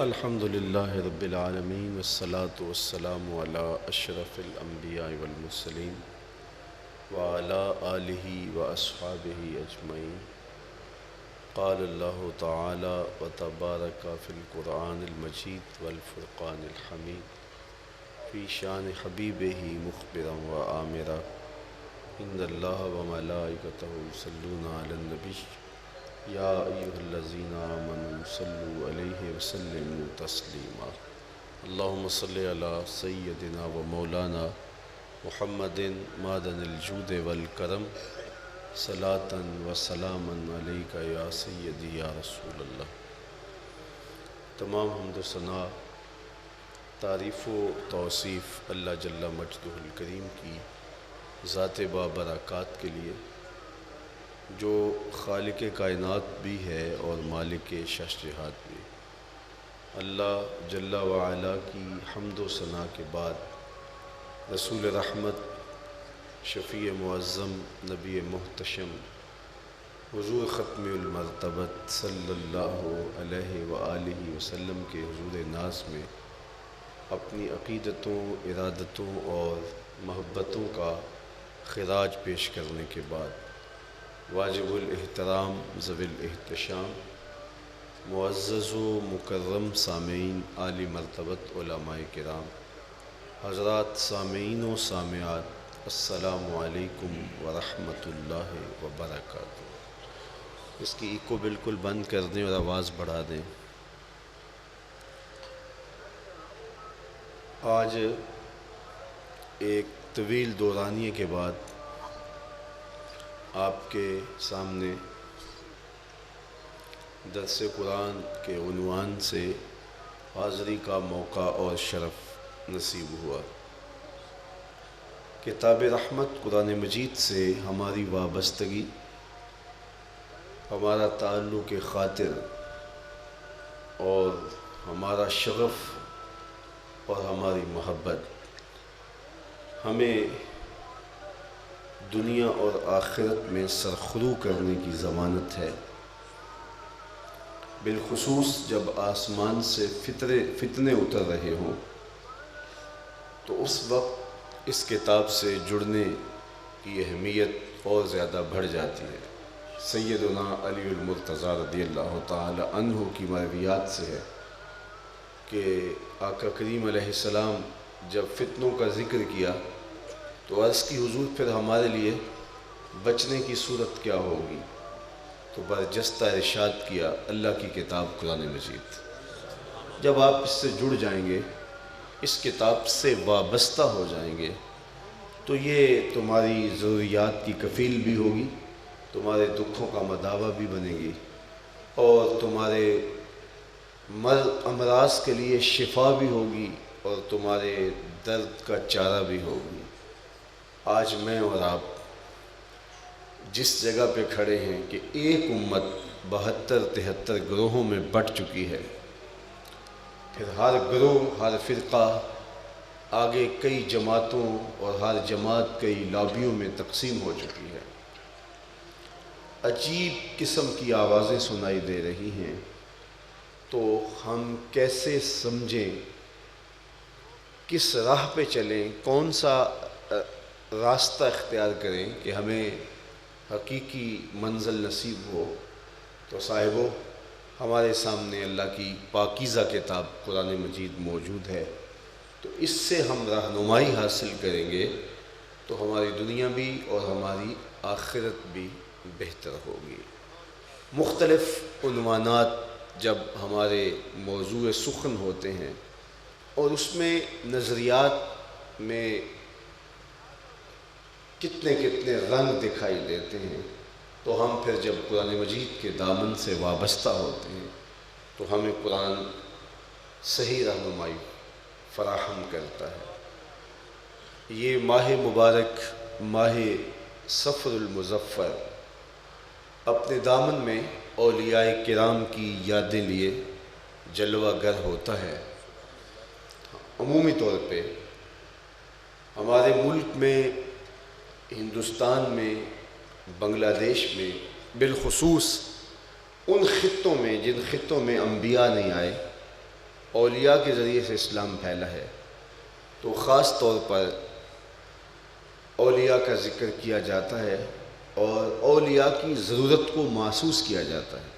الحمد للہ رب العالمین والصلاة والسلام علی اشرف الانبیاء والمرسلین وعلی آلہ واصحابہ اجمعین۔ قال اللہ تعالی وتبارک فی القرآن المجید والفرقان الحمید فی شان حبیبہ مخبرا وآمرا ان اللہ وملائکتہ یصلون علی النبی یا ایہا الذین آمنوا صلوا علیہ وسلموا تسلیما۔ اللہم صلی علی سیدنا و مولانا محمد معدن الجود والکرم صلاة و سلاما علیک یا سیدی یا رسول اللہ۔ تمام حمد و ثنا، تعریف و توصیف اللہ جل مجدہ الکریم کی ذات بابرکات کے لیے، جو خالق کائنات بھی ہے اور مالک ششجہات بھی۔ اللہ جل وعلا کی حمد و ثنا کے بعد رسول رحمت، شفیع معظم، نبی محتشم، حضور ختم المرتبت صلی اللہ علیہ وآلہ وسلم کے حضور ناز میں اپنی عقیدتوں، ارادتوں اور محبتوں کا خراج پیش کرنے کے بعد واجب الاحترام ذوی الاحتشام، معزز و مکرم سامعین عالی مرتبت علماء کرام، حضرات سامعین و سامعات، السلام علیکم ورحمۃ اللہ وبرکاتہ۔ اس کی ایکو بالکل بند کر دیں اور آواز بڑھا دیں۔ آج ایک طویل دورانیے کے بعد آپ کے سامنے درس قرآن کے عنوان سے حاضری کا موقع اور شرف نصیب ہوا۔ کتاب رحمت قرآن مجید سے ہماری وابستگی، ہمارا تعلق خاطر اور ہمارا شغف اور ہماری محبت ہمیں دنیا اور آخرت میں سرخرو کرنے کی ضمانت ہے، بالخصوص جب آسمان سے فتنے اتر رہے ہوں تو اس وقت اس کتاب سے جڑنے کی اہمیت اور زیادہ بڑھ جاتی ہے۔ سیدنا علی المرتضیٰ رضی اللہ تعالی عنہ کی مرویات سے ہے کہ آقا کریم علیہ السلام جب فتنوں کا ذکر کیا تو عرض کی حضور پھر ہمارے لیے بچنے کی صورت کیا ہوگی؟ تو برجستہ ارشاد کیا اللہ کی کتاب قرآن مجید۔ جب آپ اس سے جڑ جائیں گے، اس کتاب سے وابستہ ہو جائیں گے، تو یہ تمہاری ضروریات کی کفیل بھی ہوگی، تمہارے دکھوں کا مداوا بھی بنے گی اور تمہارے امراض کے لیے شفا بھی ہوگی اور تمہارے درد کا چارہ بھی ہوگی۔ آج میں اور آپ جس جگہ پہ کھڑے ہیں کہ ایک امت 72-73 گروہوں میں بٹ چکی ہے، پھر ہر گروہ، ہر فرقہ آگے کئی جماعتوں اور ہر جماعت کئی لابیوں میں تقسیم ہو چکی ہے۔ عجیب قسم کی آوازیں سنائی دے رہی ہیں، تو ہم کیسے سمجھیں، کس راہ پہ چلیں، کون سا راستہ اختیار کریں کہ ہمیں حقیقی منزل نصیب ہو؟ تو صاحبو، ہمارے سامنے اللہ کی پاکیزہ کتاب قرآن مجید موجود ہے، تو اس سے ہم رہنمائی حاصل کریں گے تو ہماری دنیا بھی اور ہماری آخرت بھی بہتر ہوگی۔ مختلف عنوانات جب ہمارے موضوع سخن ہوتے ہیں اور اس میں نظریات میں کتنے رنگ دکھائی دیتے ہیں، تو ہم پھر جب قرآن مجید کے دامن سے وابستہ ہوتے ہیں تو ہمیں قرآن صحیح رہنمائی فراہم کرتا ہے۔ یہ ماہ مبارک، ماہ صفر المظفر، اپنے دامن میں اولیاء کرام کی یادیں لیے جلوہ گر ہوتا ہے۔ عمومی طور پہ ہمارے ملک میں، ہندوستان میں، بنگلہ دیش میں، بالخصوص ان خطوں میں جن خطوں میں انبیاء نہیں آئے، اولیاء کے ذریعے سے اسلام پھیلا ہے، تو خاص طور پر اولیاء کا ذکر کیا جاتا ہے اور اولیاء کی ضرورت کو محسوس کیا جاتا ہے۔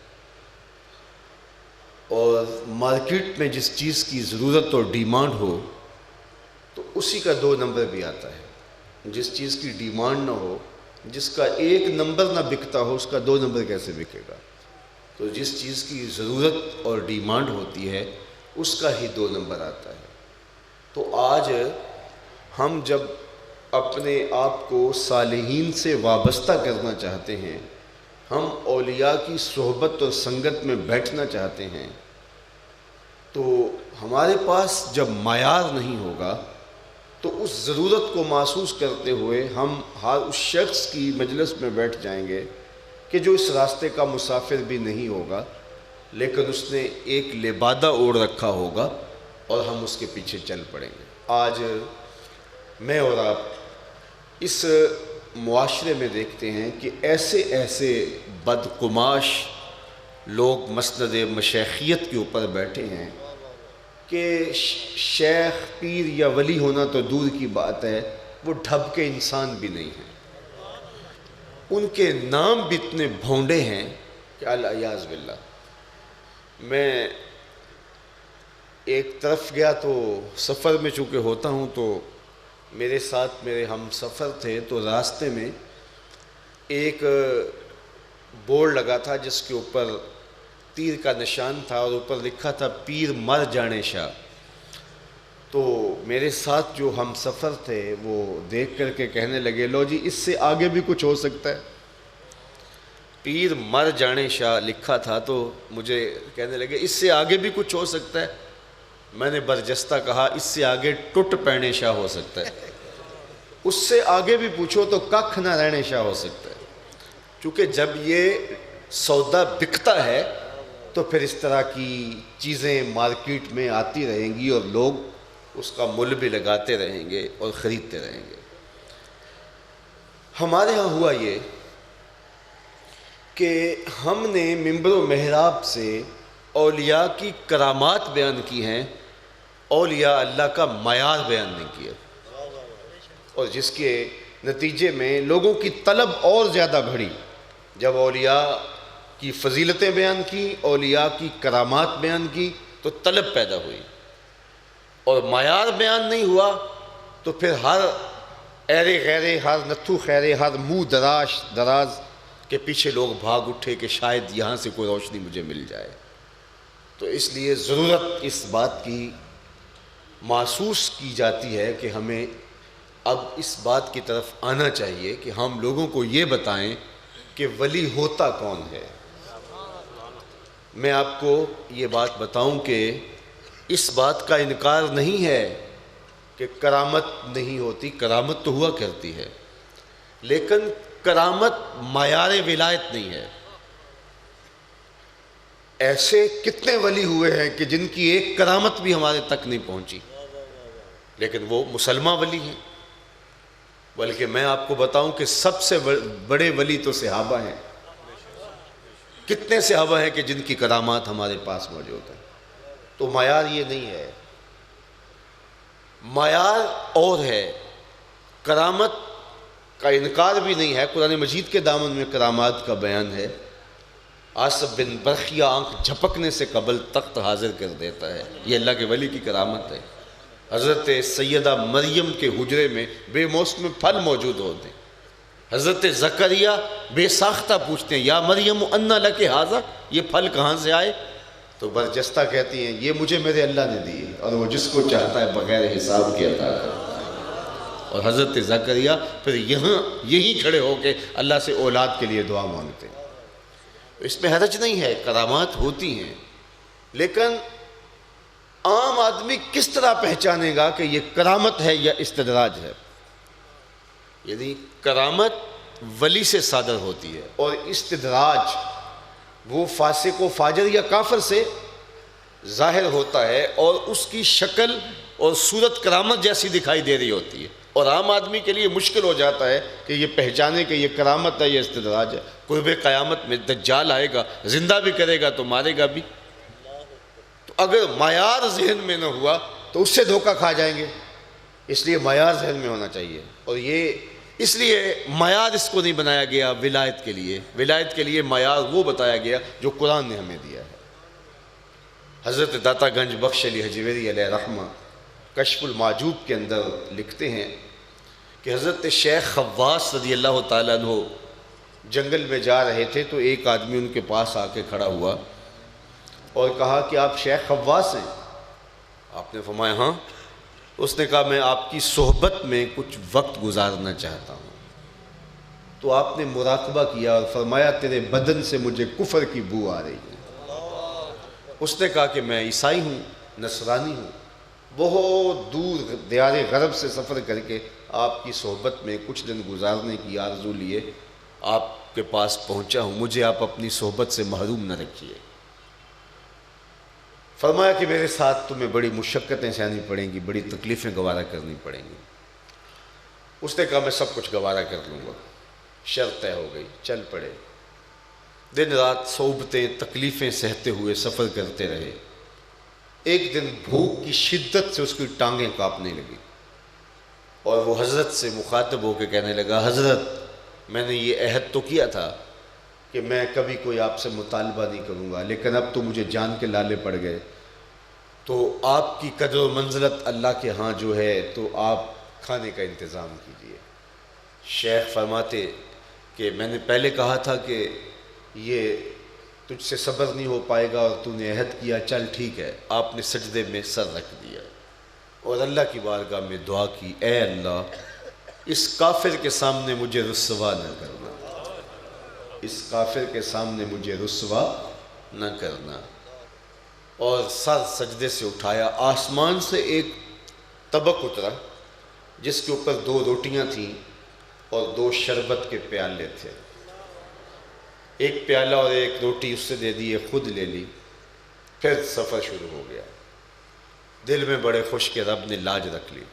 اور مارکیٹ میں جس چیز کی ضرورت اور ڈیمانڈ ہو تو اسی کا 2 نمبر بھی آتا ہے۔ جس چیز کی ڈیمانڈ نہ ہو، جس کا 1 نمبر نہ بکتا ہو، اس کا 2 نمبر کیسے بکے گا؟ تو جس چیز کی ضرورت اور ڈیمانڈ ہوتی ہے اس کا ہی 2 نمبر آتا ہے۔ تو آج ہم جب اپنے آپ کو صالحین سے وابستہ کرنا چاہتے ہیں، ہم اولیاء کی صحبت اور سنگت میں بیٹھنا چاہتے ہیں، تو ہمارے پاس جب معیار نہیں ہوگا تو اس ضرورت کو محسوس کرتے ہوئے ہم ہر اس شخص کی مجلس میں بیٹھ جائیں گے کہ جو اس راستے کا مسافر بھی نہیں ہوگا، لیکن اس نے ایک لبادہ اوڑھ رکھا ہوگا اور ہم اس کے پیچھے چل پڑیں گے۔ آج میں اور آپ اس معاشرے میں دیکھتے ہیں کہ ایسے بدقماش لوگ مسند مشیخیت کے اوپر بیٹھے ہیں کہ شیخ، پیر یا ولی ہونا تو دور کی بات ہے، وہ ڈھب کے انسان بھی نہیں ہیں۔ ان کے نام بھی اتنے بھونڈے ہیں کہ الیاذ باللہ۔ میں ایک طرف گیا تو سفر میں چونکہ ہوتا ہوں تو میرے ساتھ میرے ہم سفر تھے، تو راستے میں ایک بورڈ لگا تھا جس کے اوپر تیر کا نشان تھا اور اوپر لکھا تھا پیر مر جانے شاہ۔ تو میرے ساتھ جو ہم سفر تھے وہ دیکھ کر کے کہنے لگے، لو جی اس سے آگے بھی کچھ ہو سکتا ہے۔ پیر مر جانے شاہ لکھا تھا تو مجھے کہنے لگے اس سے آگے بھی کچھ ہو سکتا ہے۔ میں نے برجستہ کہا اس سے آگے ٹوٹ پینے شاہ ہو سکتا ہے، اس سے آگے بھی پوچھو تو ککھ نہ رہنے شاہ ہو سکتا ہے۔ چونکہ جب یہ سودا بکتا ہے تو پھر اس طرح کی چیزیں مارکیٹ میں آتی رہیں گی اور لوگ اس کا مول بھی لگاتے رہیں گے اور خریدتے رہیں گے۔ ہمارے ہاں ہوا یہ کہ ہم نے منبر و محراب سے اولیاء کی کرامات بیان کی ہیں، اولیاء اللہ کا معیار بیان نہیں کیا، اور جس کے نتیجے میں لوگوں کی طلب اور زیادہ بڑھی۔ جب اولیاء کی فضیلتیں بیان کی، اولیاء کی کرامات بیان کی تو طلب پیدا ہوئی، اور معیار بیان نہیں ہوا تو پھر ہر ایرے غیرے، ہر نتھو خیرے، ہر منہ دراز کے پیچھے لوگ بھاگ اٹھے کہ شاید یہاں سے کوئی روشنی مجھے مل جائے۔ تو اس لیے ضرورت اس بات کی محسوس کی جاتی ہے کہ ہمیں اب اس بات کی طرف آنا چاہیے کہ ہم لوگوں کو یہ بتائیں کہ ولی ہوتا کون ہے۔ میں آپ کو یہ بات بتاؤں کہ اس بات کا انکار نہیں ہے کہ کرامت نہیں ہوتی، کرامت تو ہوا کرتی ہے، لیکن کرامت معیار ولایت نہیں ہے۔ ایسے کتنے ولی ہوئے ہیں کہ جن کی ایک کرامت بھی ہمارے تک نہیں پہنچی، لیکن وہ مسلمان ولی ہیں۔ بلکہ میں آپ کو بتاؤں کہ سب سے بڑے ولی تو صحابہ ہیں۔ کتنے صحابہ ہیں کہ جن کی کرامات ہمارے پاس موجود ہیں۔ تو معیار یہ نہیں ہے، معیار اور ہے۔ کرامت کا انکار بھی نہیں ہے، قرآن مجید کے دامن میں کرامات کا بیان ہے۔ آصف بن برخیہ آنکھ جھپکنے سے قبل تخت حاضر کر دیتا ہے، یہ اللہ کے ولی کی کرامت ہے۔ حضرت سیدہ مریم کے حجرے میں بے موسم پھل موجود ہوتے ہیں۔ حضرت زکریہ بے ساختہ پوچھتے ہیں، یا مریم انّا لک ھذا، یہ پھل کہاں سے آئے؟ تو برجستہ کہتی ہیں یہ مجھے میرے اللہ نے دیے، اور وہ جس کو چاہتا ہے بغیر حساب کے عطا کرتا ہے۔ اور حضرت زکریہ پھر یہیں کھڑے ہو کے اللہ سے اولاد کے لیے دعا مانگتے ہیں۔ اس میں حرج نہیں ہے، کرامات ہوتی ہیں، لیکن عام آدمی کس طرح پہچانے گا کہ یہ کرامت ہے یا استدراج ہے؟ یعنی کرامت ولی سے صادر ہوتی ہے، اور استدراج وہ فاسق و فاجر یا کافر سے ظاہر ہوتا ہے، اور اس کی شکل اور صورت کرامت جیسی دکھائی دے رہی ہوتی ہے، اور عام آدمی کے لیے مشکل ہو جاتا ہے کہ یہ پہچانے کہ یہ کرامت ہے یا استدراج ہے۔ قرب قیامت میں دجال آئے گا، زندہ بھی کرے گا تو مارے گا بھی۔ تو اگر معیار ذہن میں نہ ہوا تو اس سے دھوکہ کھا جائیں گے، اس لیے معیار ذہن میں ہونا چاہیے۔ اور یہ اس لیے معیار اس کو نہیں بنایا گیا ولایت کے لیے، ولایت کے لیے معیار وہ بتایا گیا جو قرآن نے ہمیں دیا ہے۔ حضرت داتا گنج بخش علی حجویری علیہ رحمہ کشف المعجوب کے اندر لکھتے ہیں کہ حضرت شیخ خواص رضی اللہ تعالیٰ عنہ جنگل میں جا رہے تھے تو ایک آدمی ان کے پاس آ کے کھڑا ہوا اور کہا کہ آپ شیخ خواص ہیں؟ آپ نے فرمایا ہاں۔ اس نے کہا میں آپ کی صحبت میں کچھ وقت گزارنا چاہتا ہوں۔ تو آپ نے مراقبہ کیا اور فرمایا تیرے بدن سے مجھے کفر کی بو آ رہی ہے۔ اس نے کہا کہ میں عیسائی ہوں، نصرانی ہوں، بہت دور دیار غرب سے سفر کر کے آپ کی صحبت میں کچھ دن گزارنے کی آرزو لیے آپ کے پاس پہنچا ہوں، مجھے آپ اپنی صحبت سے محروم نہ رکھیے۔ فرمایا کہ میرے ساتھ تمہیں بڑی مشقتیں سہنی پڑیں گی، بڑی تکلیفیں گوارا کرنی پڑیں گی۔ اس نے کہا میں سب کچھ گوارا کر لوں گا۔ شرط طے ہو گئی، چل پڑے۔ دن رات صعوبتیں تکلیفیں سہتے ہوئے سفر کرتے رہے۔ ایک دن بھوک کی شدت سے اس کی ٹانگیں کانپنے لگی اور وہ حضرت سے مخاطب ہو کے کہنے لگا حضرت میں نے یہ عہد تو کیا تھا کہ میں کبھی کوئی آپ سے مطالبہ نہیں کروں گا، لیکن اب تو مجھے جان کے لالے پڑ گئے، تو آپ کی قدر و منزلت اللہ کے ہاں جو ہے تو آپ کھانے کا انتظام کیجیے۔ شیخ فرماتے کہ میں نے پہلے کہا تھا کہ یہ تجھ سے صبر نہیں ہو پائے گا اور تو نے عہد کیا، چل ٹھیک ہے۔ آپ نے سجدے میں سر رکھ دیا اور اللہ کی بارگاہ میں دعا کی، اے اللہ اس کافر کے سامنے مجھے رسوا نہ کرنا، اس کافر کے سامنے مجھے رسوا نہ کرنا۔ اور سر سجدے سے اٹھایا، آسمان سے ایک طبق اترا جس کے اوپر 2 روٹیاں تھیں اور 2 شربت کے پیالے تھے۔ ایک پیالہ اور ایک روٹی اس سے دے دی، خود لے لی، پھر سفر شروع ہو گیا۔ دل میں بڑے خوش کہ رب نے لاج رکھ لی۔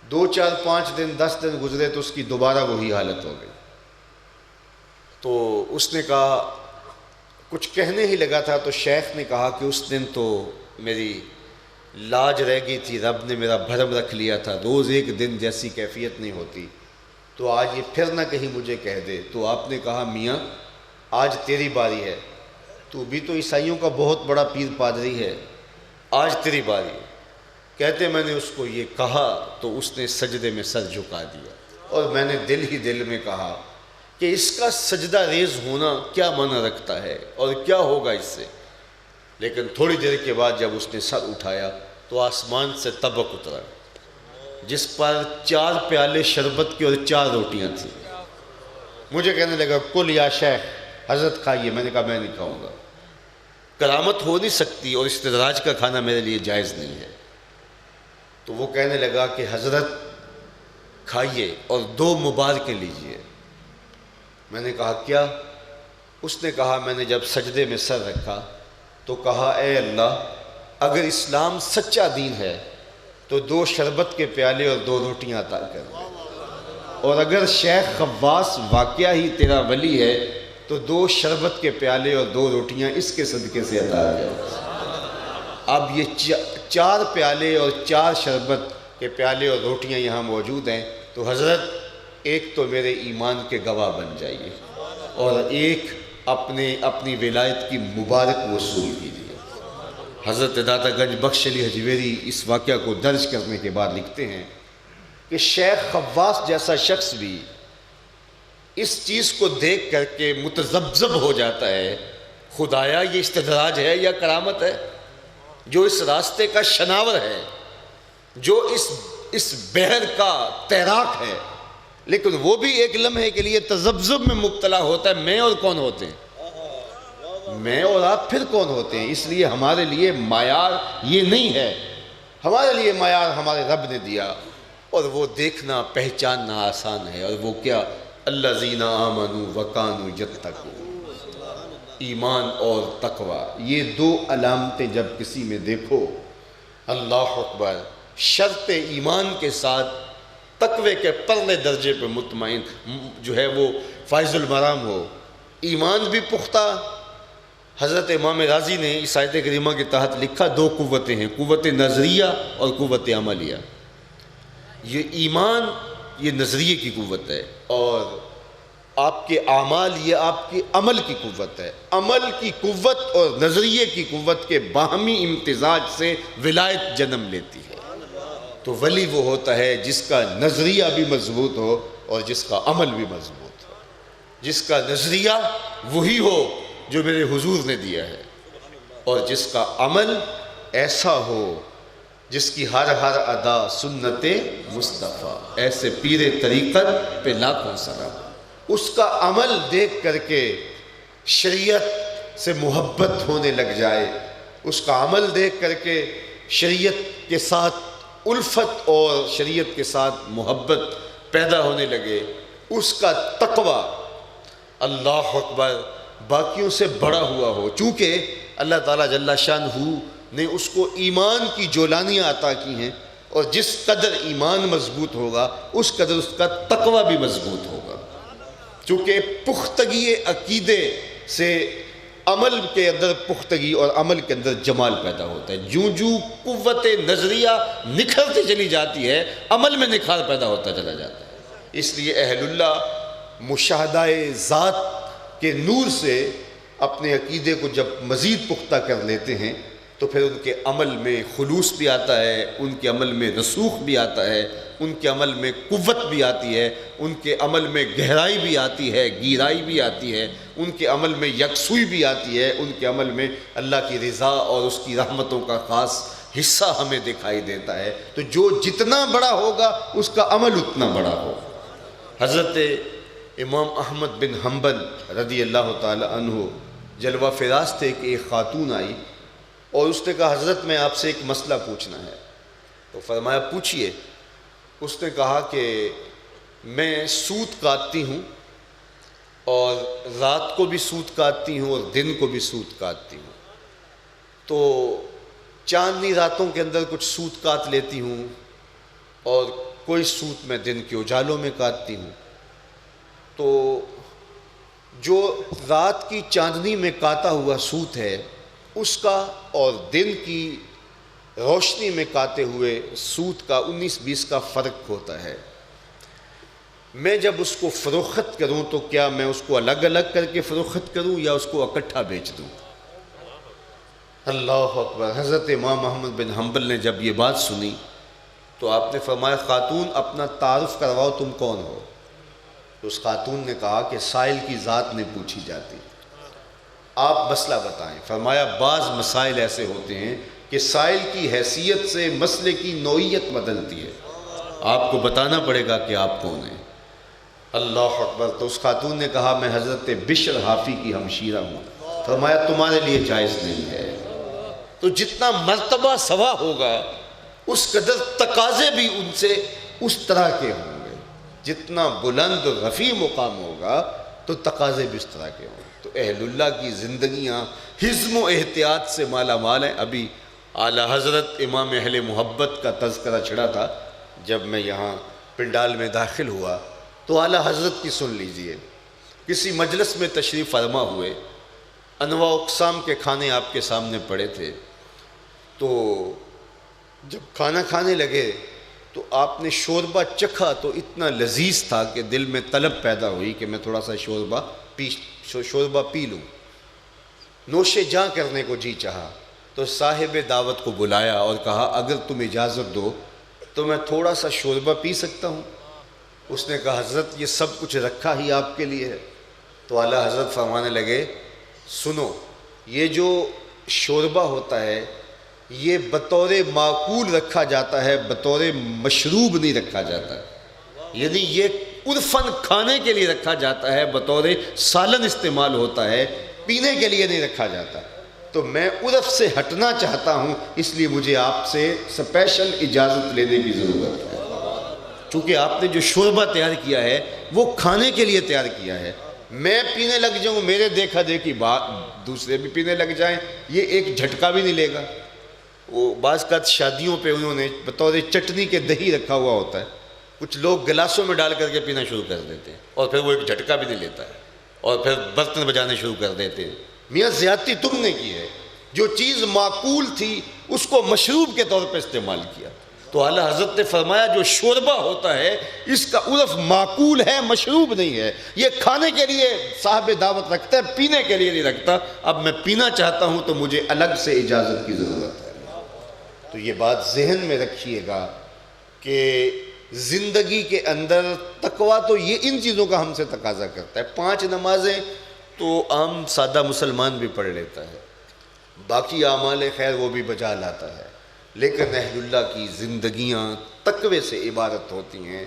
2 4 5 دن 10 دن گزرے تو اس کی دوبارہ وہی حالت ہو گئی۔ تو اس نے کہا، کچھ کہنے ہی لگا تھا تو شیخ نے کہا کہ اس دن تو میری لاج رہ گئی تھی، رب نے میرا بھرم رکھ لیا تھا، روز ایک دن جیسی کیفیت نہیں ہوتی، تو آج یہ پھر نہ کہیں مجھے کہہ دے۔ تو آپ نے کہا میاں آج تیری باری ہے، تو بھی تو عیسائیوں کا بہت بڑا پیر پادری ہے، آج تیری باری ہے۔ کہتے میں نے اس کو یہ کہا تو اس نے سجدے میں سر جھکا دیا اور میں نے دل ہی دل میں کہا کہ اس کا سجدہ ریز ہونا کیا معنی رکھتا ہے اور کیا ہوگا اس سے۔ لیکن تھوڑی دیر کے بعد جب اس نے سر اٹھایا تو آسمان سے طبق اترا جس پر 4 پیالے شربت کے اور 4 روٹیاں تھیں۔ مجھے کہنے لگا کل یا شیخ، حضرت کھائیے۔ میں نے کہا میں نہیں کھاؤں گا، کرامت ہو نہیں سکتی اور استدراج کا کھانا میرے لیے جائز نہیں ہے۔ تو وہ کہنے لگا کہ حضرت کھائیے اور 2 مبارکیں لیجئے۔ میں نے کہا کیا؟ اس نے کہا میں نے جب سجدے میں سر رکھا تو کہا اے اللہ اگر اسلام سچا دین ہے تو 2 شربت کے پیالے اور 2 روٹیاں عطا کر دے، اور اگر شیخ خواص واقعہ ہی تیرا ولی ہے تو 2 شربت کے پیالے اور 2 روٹیاں اس کے صدقے سے عطا کر۔ اب یہ 4 پیالے اور 4 شربت کے پیالے اور روٹیاں یہاں موجود ہیں، تو حضرت ایک تو میرے ایمان کے گواہ بن جائیے اور ایک اپنی ولایت کی مبارک وصول کیجیے۔ حضرت داتا گنج بخش علی حجویری اس واقعہ کو درج کرنے کے بعد لکھتے ہیں کہ شیخ خواص جیسا شخص بھی اس چیز کو دیکھ کر کے متذبذب ہو جاتا ہے، خدایا یہ استدراج ہے یا کرامت ہے؟ جو اس راستے کا شناور ہے، جو اس بحر کا تیراک ہے، لیکن وہ بھی ایک لمحے کے لیے تذبذب میں مبتلا ہوتا ہے۔ میں اور کون ہوتے ہیں؟ میں اور آپ پھر کون ہوتے ہیں؟ اس لیے ہمارے لیے معیار یہ نہیں ہے، ہمارے لیے معیار ہمارے رب نے دیا، اور وہ دیکھنا پہچاننا آسان ہے۔ اور وہ کیا؟ الذین آمنوا وکانوا یتقون، ایمان اور تقوی، یہ 2 علامتیں جب کسی میں دیکھو، اللہ اکبر، شرط ایمان کے ساتھ تقوی کے پرلے درجے پہ مطمئن جو ہے وہ فائز المرام ہو، ایمان بھی پختہ، حضرت امام راضی نے اس آیت کریمہ کے تحت لکھا دو قوتیں ہیں، قوت نظریہ اور قوت عملیہ۔ یہ ایمان یہ نظریے کی قوت ہے، اور آپ کے اعمال یہ آپ کے عمل کی قوت ہے۔ عمل کی قوت اور نظریے کی قوت کے باہمی امتزاج سے ولایت جنم لیتی ہے۔ تو ولی وہ ہوتا ہے جس کا نظریہ بھی مضبوط ہو اور جس کا عمل بھی مضبوط ہو، جس کا نظریہ وہی ہو جو میرے حضور نے دیا ہے، اور جس کا عمل ایسا ہو جس کی ہر ادا سنت مصطفیٰ، ایسے پیر طریقت پہ لاکھوں سلام۔ اس کا عمل دیکھ کر کے شریعت سے محبت ہونے لگ جائے، اس کا عمل دیکھ کر کے شریعت کے ساتھ الفت اور شریعت کے ساتھ محبت پیدا ہونے لگے، اس کا تقوی اللہ اکبر باقیوں سے بڑا ہوا ہو۔ چونکہ اللہ تعالیٰ جل شانہ نے اس کو ایمان کی جولانیاں عطا کی ہیں، اور جس قدر ایمان مضبوط ہوگا اس قدر اس کا تقوی بھی مضبوط ہوگا، چونکہ پختگی عقیدے سے عمل کے اندر پختگی اور عمل کے اندر جمال پیدا ہوتا ہے۔ جوں جوں قوت نظریہ نکھرتی چلی جاتی ہے، عمل میں نکھار پیدا ہوتا چلا جاتا ہے۔ اس لیے اہل اللہ مشاہدہ ذات کے نور سے اپنے عقیدے کو جب مزید پختہ کر لیتے ہیں تو پھر ان کے عمل میں خلوص بھی آتا ہے، ان کے عمل میں رسوخ بھی آتا ہے، ان کے عمل میں قوت بھی آتی ہے، ان کے عمل میں گہرائی بھی آتی ہے، گیرائی بھی آتی ہے، ان کے عمل میں یکسوئی بھی آتی ہے، ان کے عمل میں اللہ کی رضا اور اس کی رحمتوں کا خاص حصہ ہمیں دکھائی دیتا ہے۔ تو جو جتنا بڑا ہوگا اس کا عمل اتنا بڑا ہوگا۔ حضرت امام احمد بن حنبل رضی اللہ تعالی عنہ جلوہ فراز تھے کہ ایک خاتون آئی اور اس نے کہا حضرت میں آپ سے ایک مسئلہ پوچھنا ہے۔ تو فرمایا پوچھئے۔ اس نے کہا کہ میں سوت کاٹتی ہوں، اور رات کو بھی سوت کاٹتی ہوں اور دن کو بھی سوت کاٹتی ہوں، تو چاندنی راتوں کے اندر کچھ سوت کاٹ لیتی ہوں اور کوئی سوت میں دن کے اجالوں میں کاٹتی ہوں۔ تو جو رات کی چاندنی میں کاٹا ہوا سوت ہے اس کا اور دن کی روشنی میں کاتے ہوئے سوت کا 19-20 کا فرق ہوتا ہے۔ میں جب اس کو فروخت کروں تو کیا میں اس کو الگ الگ کر کے فروخت کروں یا اس کو اکٹھا بیچ دوں؟ اللہ اکبر۔ حضرت امام احمد بن حنبل نے جب یہ بات سنی تو آپ نے فرمایا خاتون اپنا تعارف کرواؤ، تم کون ہو؟ تو اس خاتون نے کہا کہ سائل کی ذات نے پوچھی جاتی، آپ مسئلہ بتائیں۔ فرمایا بعض مسائل ایسے ہوتے ہیں کہ سائل کی حیثیت سے مسئلے کی نوعیت بدلتی ہے، آپ کو بتانا پڑے گا کہ آپ کون ہیں۔ اللہ اکبر۔ تو اس خاتون نے کہا میں حضرت بشر حافی کی ہمشیرہ ہوں۔ فرمایا تمہارے لیے جائز نہیں ہے۔ تو جتنا مرتبہ سوا ہوگا اس قدر تقاضے بھی ان سے اس طرح کے ہوں گے، جتنا بلند و رفیع مقام ہوگا تو تقاضے بھی اس طرح کے ہوں گے۔ تو اہل اللہ کی زندگیاں حزم و احتیاط سے مالا مال ہیں۔ ابھی اعلیٰ حضرت امام اہل محبت کا تذکرہ چھڑا تھا، جب میں یہاں پنڈال میں داخل ہوا تو اعلیٰ حضرت کی سن لیجئے۔ کسی مجلس میں تشریف فرما ہوئے، انواع اقسام کے کھانے آپ کے سامنے پڑے تھے، تو جب کھانا کھانے لگے تو آپ نے شوربہ چکھا تو اتنا لذیذ تھا کہ دل میں طلب پیدا ہوئی کہ میں تھوڑا سا شوربہ پی لوں۔ نوش جاں کرنے کو جی چاہا تو صاحب دعوت کو بلایا اور کہا اگر تم اجازت دو تو میں تھوڑا سا شوربہ پی سکتا ہوں؟ اس نے کہا حضرت یہ سب کچھ رکھا ہی آپ کے لیے ہے۔ تو اعلیٰ حضرت فرمانے لگے سنو، یہ جو شوربہ ہوتا ہے یہ بطور معقول رکھا جاتا ہے، بطور مشروب نہیں رکھا جاتا، یعنی یہ عرفاً کھانے کے لیے رکھا جاتا ہے، بطور سالن استعمال ہوتا ہے، پینے کے لیے نہیں رکھا جاتا۔ تو میں عرف سے ہٹنا چاہتا ہوں، اس لیے مجھے آپ سے اسپیشل اجازت لینے کی ضرورت ہے، چونکہ آپ نے جو شوربہ تیار کیا ہے وہ کھانے کے لیے تیار کیا ہے۔ میں پینے لگ جاؤں، میرے دیکھا دیکھی بات دوسرے بھی پینے لگ جائیں، یہ ایک جھٹکا بھی نہیں لے گا۔ وہ بعض کا شادیوں پہ انہوں نے بطور چٹنی کے دہی رکھا ہوا ہوتا ہے، کچھ لوگ گلاسوں میں ڈال کر کے پینا شروع کر دیتے ہیں اور پھر وہ ایک جھٹکا بھی نہیں لیتا ہے اور پھر برتن بجانے شروع کر دیتے ہیں۔ میاں زیادتی تم نے کی ہے، جو چیز معقول تھی اس کو مشروب کے طور پہ استعمال کیا۔ تو اعلیٰ حضرت نے فرمایا جو شوربہ ہوتا ہے اس کا عرف معقول ہے، مشروب نہیں ہے۔ یہ کھانے کے لیے صاحب دعوت رکھتا ہے، پینے کے لیے نہیں رکھتا۔ اب میں پینا چاہتا ہوں تو مجھے الگ سے اجازت کی ضرورت ہے۔ تو یہ بات ذہن میں رکھیے گا کہ زندگی کے اندر تقویٰ تو یہ ان چیزوں کا ہم سے تقاضا کرتا ہے۔ 5 نمازیں تو عام سادہ مسلمان بھی پڑھ لیتا ہے، باقی اعمال خیر وہ بھی بجا لاتا ہے، لیکن اہل اللہ کی زندگیاں تقوی سے عبارت ہوتی ہیں۔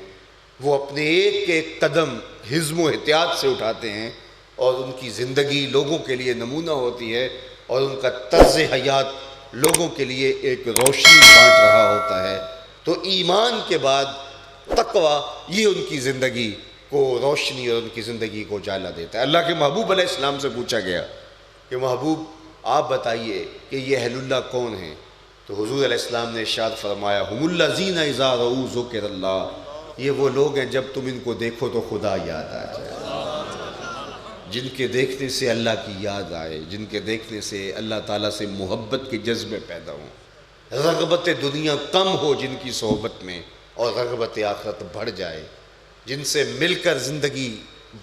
وہ اپنے ایک ایک قدم حزم و احتیاط سے اٹھاتے ہیں اور ان کی زندگی لوگوں کے لیے نمونہ ہوتی ہے، اور ان کا طرز حیات لوگوں کے لیے ایک روشنی بانٹ رہا ہوتا ہے۔ تو ایمان کے بعد تقوی یہ ان کی زندگی کو روشنی اور ان کی زندگی کو اجالا دیتا ہے۔ اللہ کے محبوب علیہ السلام سے پوچھا گیا کہ محبوب آپ بتائیے کہ یہ اہل اللہ کون ہیں؟ تو حضور علیہ السلام نے ارشاد فرمایا ہم الذین اذا رؤوا ذکر اللہ، یہ وہ لوگ ہیں جب تم ان کو دیکھو تو خدا یاد آ جائے، جن کے دیکھنے سے اللہ کی یاد آئے، جن کے دیکھنے سے اللہ تعالیٰ سے محبت کے جذبے پیدا ہوں، رغبت دنیا کم ہو جن کی صحبت میں اور رغبت آخرت بڑھ جائے، جن سے مل کر زندگی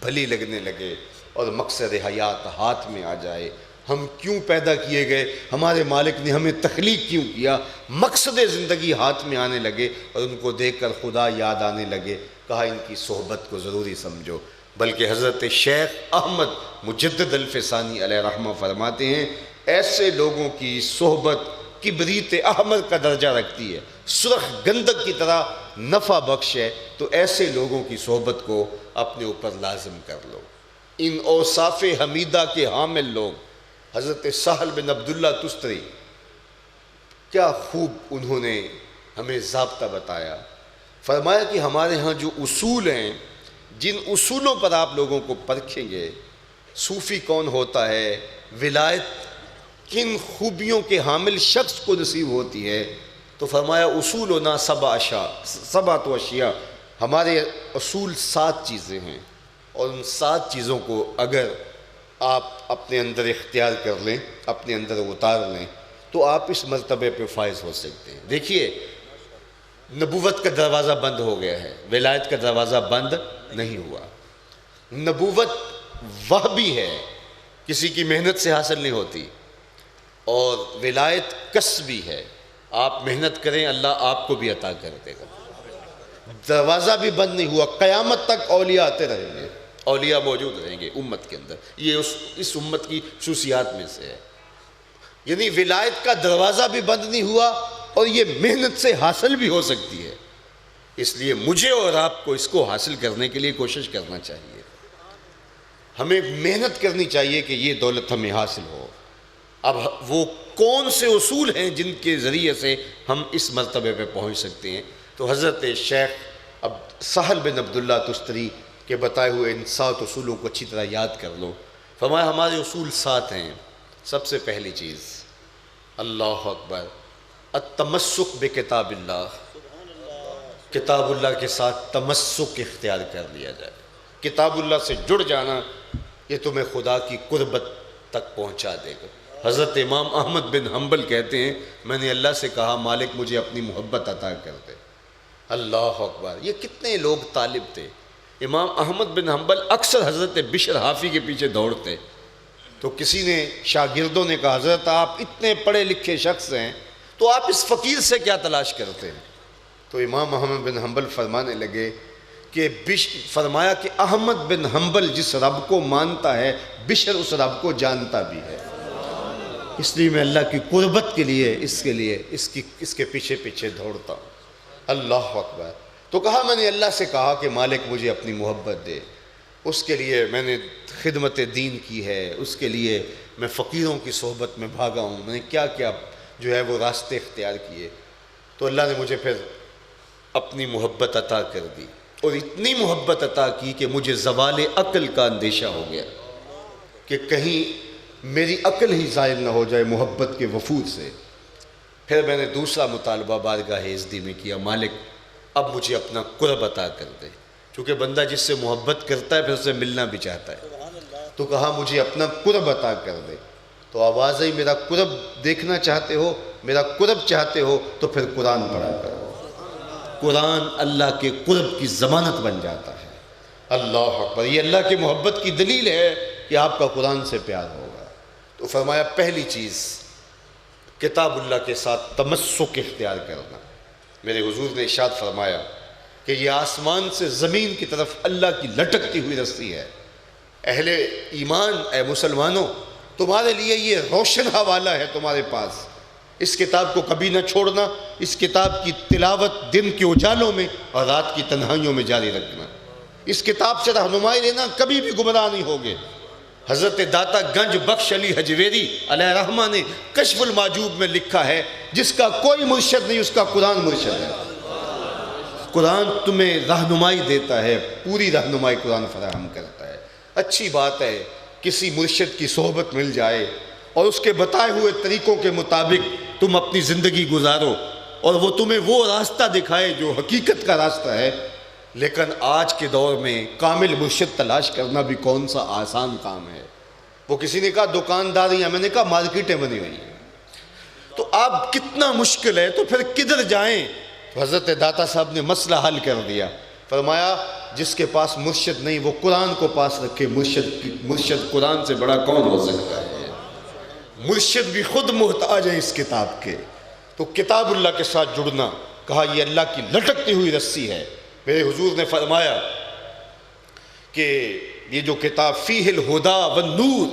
بھلی لگنے لگے اور مقصد حیات ہاتھ میں آ جائے۔ ہم کیوں پیدا کیے گئے، ہمارے مالک نے ہمیں تخلیق کیوں کیا، مقصد زندگی ہاتھ میں آنے لگے اور ان کو دیکھ کر خدا یاد آنے لگے۔ کہا ان کی صحبت کو ضروری سمجھو۔ بلکہ حضرت شیخ احمد مجدد الفسانی علیہ رحمہ فرماتے ہیں ایسے لوگوں کی صحبت کبریت احمر کا درجہ رکھتی ہے، سرخ گندک کی طرح نفع بخش ہے۔ تو ایسے لوگوں کی صحبت کو اپنے اوپر لازم کر لو۔ ان اوصاف حمیدہ کے حامل لوگ حضرت سہل بن عبداللہ تستری، کیا خوب انہوں نے ہمیں ضابطہ بتایا۔ فرمایا کہ ہمارے ہاں جو اصول ہیں، جن اصولوں پر آپ لوگوں کو پرکھیں گے صوفی کون ہوتا ہے، ولایت کن خوبیوں کے حامل شخص کو نصیب ہوتی ہے، تو فرمایا اصولنا سبعۃ اشیاء، ہمارے اصول 7 چیزیں ہیں، اور ان 7 چیزوں کو اگر آپ اپنے اندر اختیار کر لیں، اپنے اندر اتار لیں، تو آپ اس مرتبے پہ فائز ہو سکتے ہیں۔ دیکھیے نبوت کا دروازہ بند ہو گیا ہے، ولایت کا دروازہ بند نہیں ہوا۔ نبوت وہبی ہے، کسی کی محنت سے حاصل نہیں ہوتی، اور ولایت کسبی ہے، آپ محنت کریں اللہ آپ کو بھی عطا کر دے گا۔ دروازہ بھی بند نہیں ہوا، قیامت تک اولیاء آتے رہیں گے، اولیاء موجود رہیں گے امت کے اندر، یہ اس امت کی خصوصیات میں سے ہے۔ یعنی ولایت کا دروازہ بھی بند نہیں ہوا اور یہ محنت سے حاصل بھی ہو سکتی ہے۔ اس لیے مجھے اور آپ کو اس کو حاصل کرنے کے لیے کوشش کرنا چاہیے، ہمیں محنت کرنی چاہیے کہ یہ دولت ہمیں حاصل ہو۔ اب وہ کون سے اصول ہیں جن کے ذریعے سے ہم اس مرتبے پہ پہنچ سکتے ہیں؟ تو حضرت شیخ اب سہل بن عبداللہ تستری کے بتائے ہوئے ان 7 اصولوں کو اچھی طرح یاد کر لو۔ فرمایا ہمارے اصول 7 ہیں۔ سب سے پہلی چیز اللہ اکبر، التمسک بکتاب اللہ، کتاب اللہ کے ساتھ تمسک اختیار کر لیا جائے۔ کتاب اللہ سے جڑ جانا یہ تمہیں خدا کی قربت تک پہنچا دے گا۔ حضرت امام احمد بن حنبل کہتے ہیں میں نے اللہ سے کہا مالک مجھے اپنی محبت عطا کر دے۔ اللہ اکبر، یہ کتنے لوگ طالب تھے۔ امام احمد بن حنبل اکثر حضرت بشر حافی کے پیچھے دوڑتے، تو کسی نے شاگردوں نے کہا حضرت آپ اتنے پڑھے لکھے شخص ہیں تو آپ اس فقیر سے کیا تلاش کرتے ہیں؟ تو امام احمد بن حنبل فرمانے لگے کہ فرمایا کہ احمد بن حنبل جس رب کو مانتا ہے بشر اس رب کو جانتا بھی ہے، اس لیے میں اللہ کی قربت کے لیے اس کے پیچھے پیچھے دوڑتا ہوں۔ اللہ اکبر۔ تو کہا میں نے اللہ سے کہا کہ مالک مجھے اپنی محبت دے، اس کے لیے میں نے خدمت دین کی ہے، اس کے لیے میں فقیروں کی صحبت میں بھاگا ہوں، میں نے کیا کیا جو ہے وہ راستے اختیار کیے۔ تو اللہ نے مجھے پھر اپنی محبت عطا کر دی، اور اتنی محبت عطا کی کہ مجھے زوال عقل کا اندیشہ ہو گیا کہ کہیں میری عقل ہی زائل نہ ہو جائے محبت کے وفور سے۔ پھر میں نے دوسرا مطالبہ بارگاہ عزتی میں کیا، مالک اب مجھے اپنا قرب عطا کر دے، چونکہ بندہ جس سے محبت کرتا ہے پھر اس سے ملنا بھی چاہتا ہے۔ تو کہا مجھے اپنا قرب عطا کر دے. تو آواز آئی میرا قرب دیکھنا چاہتے ہو، میرا قرب چاہتے ہو تو پھر قرآن پڑھا کرو. قرآن اللہ کے قرب کی ضمانت بن جاتا ہے. اللہ اکبر، یہ اللہ کی محبت کی دلیل ہے کہ آپ کا قرآن سے پیار ہوگا. تو فرمایا پہلی چیز کتاب اللہ کے ساتھ تمسک اختیار کرنا. میرے حضور نے ارشاد فرمایا کہ یہ آسمان سے زمین کی طرف اللہ کی لٹکتی ہوئی رسی ہے. اہل ایمان، اے مسلمانوں، تمہارے لیے یہ روشن حوالہ ہے تمہارے پاس. اس کتاب کو کبھی نہ چھوڑنا. اس کتاب کی تلاوت دن کے اجالوں میں اور رات کی تنہائیوں میں جاری رکھنا. اس کتاب سے رہنمائی لینا، کبھی بھی گمراہ نہیں ہوگے. حضرت داتا گنج بخش علی حجویری علیہ رحمہ نے کشف المعجوب میں لکھا ہے جس کا کوئی مرشد نہیں، اس کا قرآن مرشد ہے. قرآن تمہیں رہنمائی دیتا ہے، پوری رہنمائی قرآن فراہم کرتا ہے. اچھی بات ہے کسی مرشد کی صحبت مل جائے اور اس کے بتائے ہوئے طریقوں کے مطابق تم اپنی زندگی گزارو اور وہ تمہیں وہ راستہ دکھائے جو حقیقت کا راستہ ہے. لیکن آج کے دور میں کامل مرشد تلاش کرنا بھی کون سا آسان کام ہے. وہ کسی نے کہا دکانداریاں، میں نے کہا مارکیٹیں بنی ہوئی ہیں. تو آپ کتنا مشکل ہے تو پھر کدھر جائیں؟ تو حضرت داتا صاحب نے مسئلہ حل کر دیا. فرمایا جس کے پاس مرشد نہیں وہ قرآن کو پاس رکھے. مرشد قرآن سے بڑا کون ہو سکتا ہے؟ مرشد بھی خود محتاج ہے اس کتاب کے. تو کتاب اللہ کے ساتھ جڑنا، کہا یہ اللہ کی لٹکتی ہوئی رسی ہے. میرے حضور نے فرمایا کہ یہ جو کتاب فیہ الہدا والنور،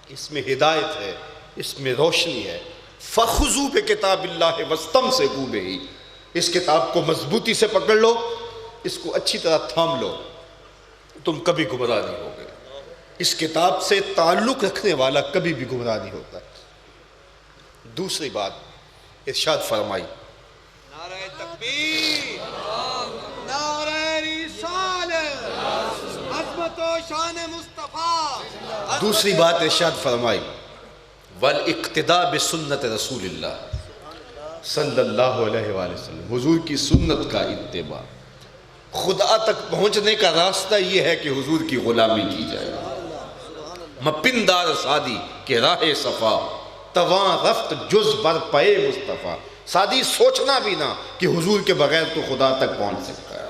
اس میں ہدایت ہے، اس میں روشنی ہے. فخذوا بکتاب اللہ واستمسکوا بہ. اس کتاب کو مضبوطی سے پکڑ لو، اس کو اچھی طرح تھام لو، تم کبھی گمراہ نہیں ہوگے. اس کتاب سے تعلق رکھنے والا کبھی بھی گمراہ نہیں ہوتا. دوسری بات ارشاد فرمائی نعرہ تکبیر، نعرہ رسالت، عظمت و شان مصطفیٰ. دوسری بات ارشاد فرمائی والاقتداء بسنت رسول اللہ صلی اللہ علیہ وآلہ وسلم. حضور کی سنت کا اتباع. خدا تک پہنچنے کا راستہ یہ ہے کہ حضور کی غلامی کی جائے. مپندار سادی کہ راہ صفا، تواں رفت جز بر پے مصطفیٰ. سادی سوچنا بھی نہ کہ حضور کے بغیر تو خدا تک پہنچ سکتا ہے.